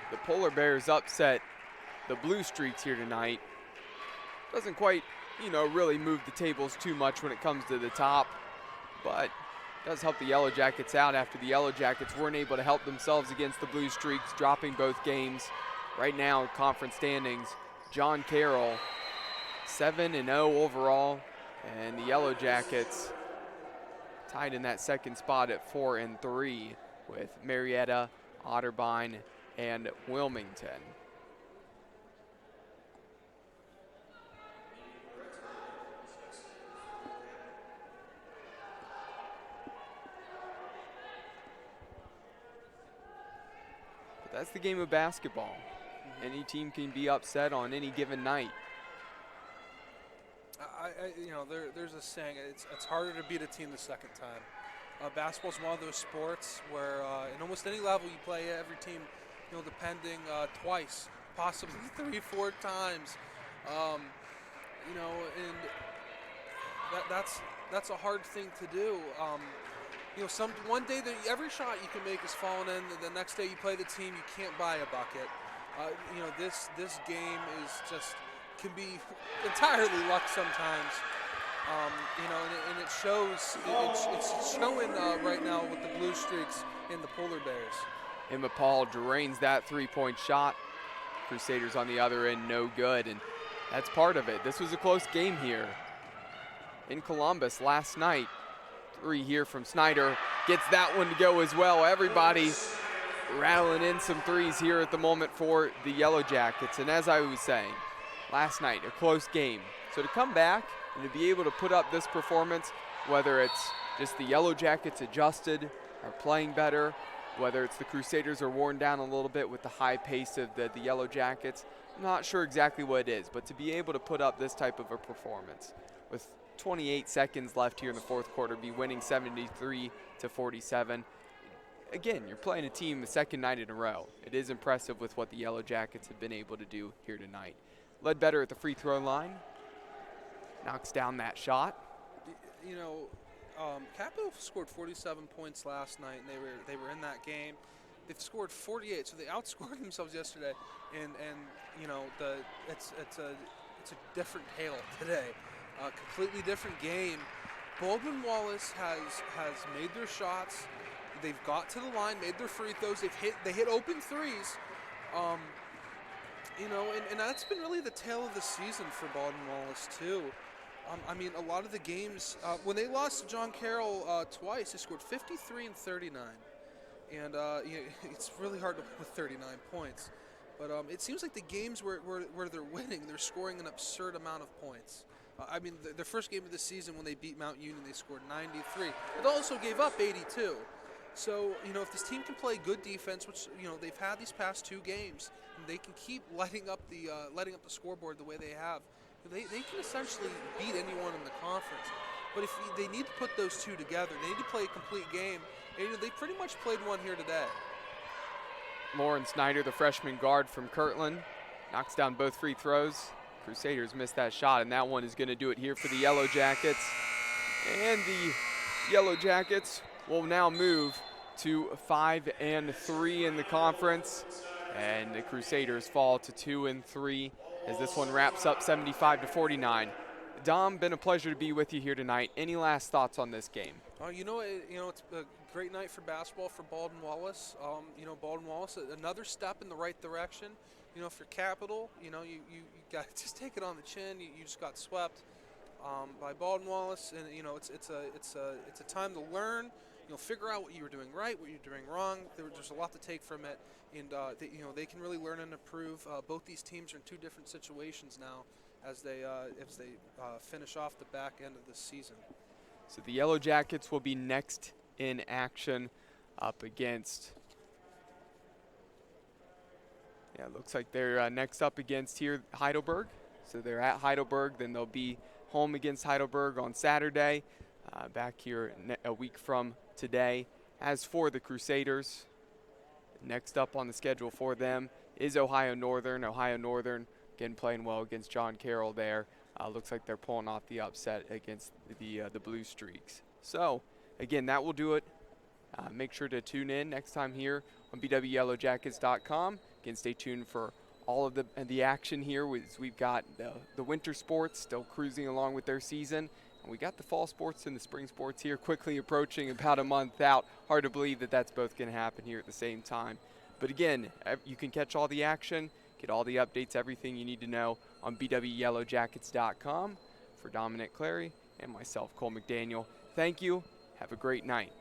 the Polar Bears upset the Blue Streaks here tonight, doesn't quite, really move the tables too much when it comes to the top, but does help the Yellow Jackets out after the Yellow Jackets weren't able to help themselves against the Blue Streaks, dropping both games. Right now, conference standings, John Carroll 7-0 overall, and the Yellow Jackets tied in that second spot at 4-3 with Marietta, Otterbein, and Wilmington. But that's the game of basketball. Any team can be upset on any given night. There's a saying, it's harder to beat a team the second time. Basketball's one of those sports where in almost any level you play every team, depending twice, possibly 3-4 times. And that's a hard thing to do. One day every shot you can make is falling in. The next day you play the team, you can't buy a bucket. This game can be entirely luck sometimes. And it shows. It's showing right now with the Blue Streaks and the Polar Bears. Emma Paul drains that three-point shot. Crusaders on the other end, no good, and that's part of it. This was a close game here in Columbus last night. 3 here from Snyder. Gets that one to go as well. Everybody rattling in some threes here at the moment for the Yellow Jackets. And as I was saying, last night, a close game. So to come back and to be able to put up this performance, whether it's just the Yellow Jackets adjusted, are playing better, whether it's the Crusaders are worn down a little bit with the high pace of the Yellow Jackets, I'm not sure exactly what it is, but to be able to put up this type of a performance with 28 seconds left here in the fourth quarter, be winning 73-47. Again, you're playing a team the second night in a row. It is impressive with what the Yellow Jackets have been able to do here tonight. Ledbetter at the free throw line, knocks down that shot. Capital scored 47 points last night, and they were in that game. They've scored 48, so they outscored themselves yesterday. And it's a different tale today. Completely different game. Baldwin Wallace has made their shots. They've got to the line, made their free throws. They hit open threes. And that's been really the tale of the season for Baldwin Wallace too. A lot of the games when they lost to John Carroll twice, they scored 53 and 39, and it's really hard to win with 39 points. But it seems like the games where they're winning, they're scoring an absurd amount of points. Their first game of the season when they beat Mount Union, they scored 93. But they also gave up 82. So, if this team can play good defense, which, they've had these past 2 games, and they can keep lighting up the scoreboard the way they have, they can essentially beat anyone in the conference. But if they need to put those two together, they need to play a complete game, and they pretty much played one here today. Lauren Snyder, the freshman guard from Kirtland, knocks down both free throws. Crusaders missed that shot, and that one is going to do it here for the Yellow Jackets. And the Yellow Jackets will now move to 5-3 in the conference, and the Crusaders fall to 2-3 as this one wraps up 75-49. Dom, been a pleasure to be with you here tonight. Any last thoughts on this game? It's a great night for basketball for Baldwin Wallace. Baldwin Wallace, another step in the right direction. For Capital, you got to just take it on the chin. You just got swept by Baldwin Wallace, and it's a time to learn. figure out what you were doing right, what you're doing wrong. There's a lot to take from it, and they can really learn and improve. Both these teams are in two different situations now as they finish off the back end of this season. So the Yellow Jackets will be next in action up against. Yeah, it looks like they're next up against here Heidelberg. So they're at Heidelberg, then they'll be home against Heidelberg on Saturday, back here a week from today. As for the Crusaders, next up on the schedule for them is Ohio Northern. Ohio Northern, again, playing well against John Carroll there. Looks like they're pulling off the upset against the Blue Streaks. So, again, that will do it. Make sure to tune in next time here on bwyellowjackets.com. Again, stay tuned for all of the action here. We've got the winter sports still cruising along with their season. And we got the fall sports and the spring sports here quickly approaching about a month out. Hard to believe that that's both going to happen here at the same time. But again, you can catch all the action, get all the updates, everything you need to know on bwyellowjackets.com. For Dominic Clary and myself, Cole McDaniel, thank you. Have a great night.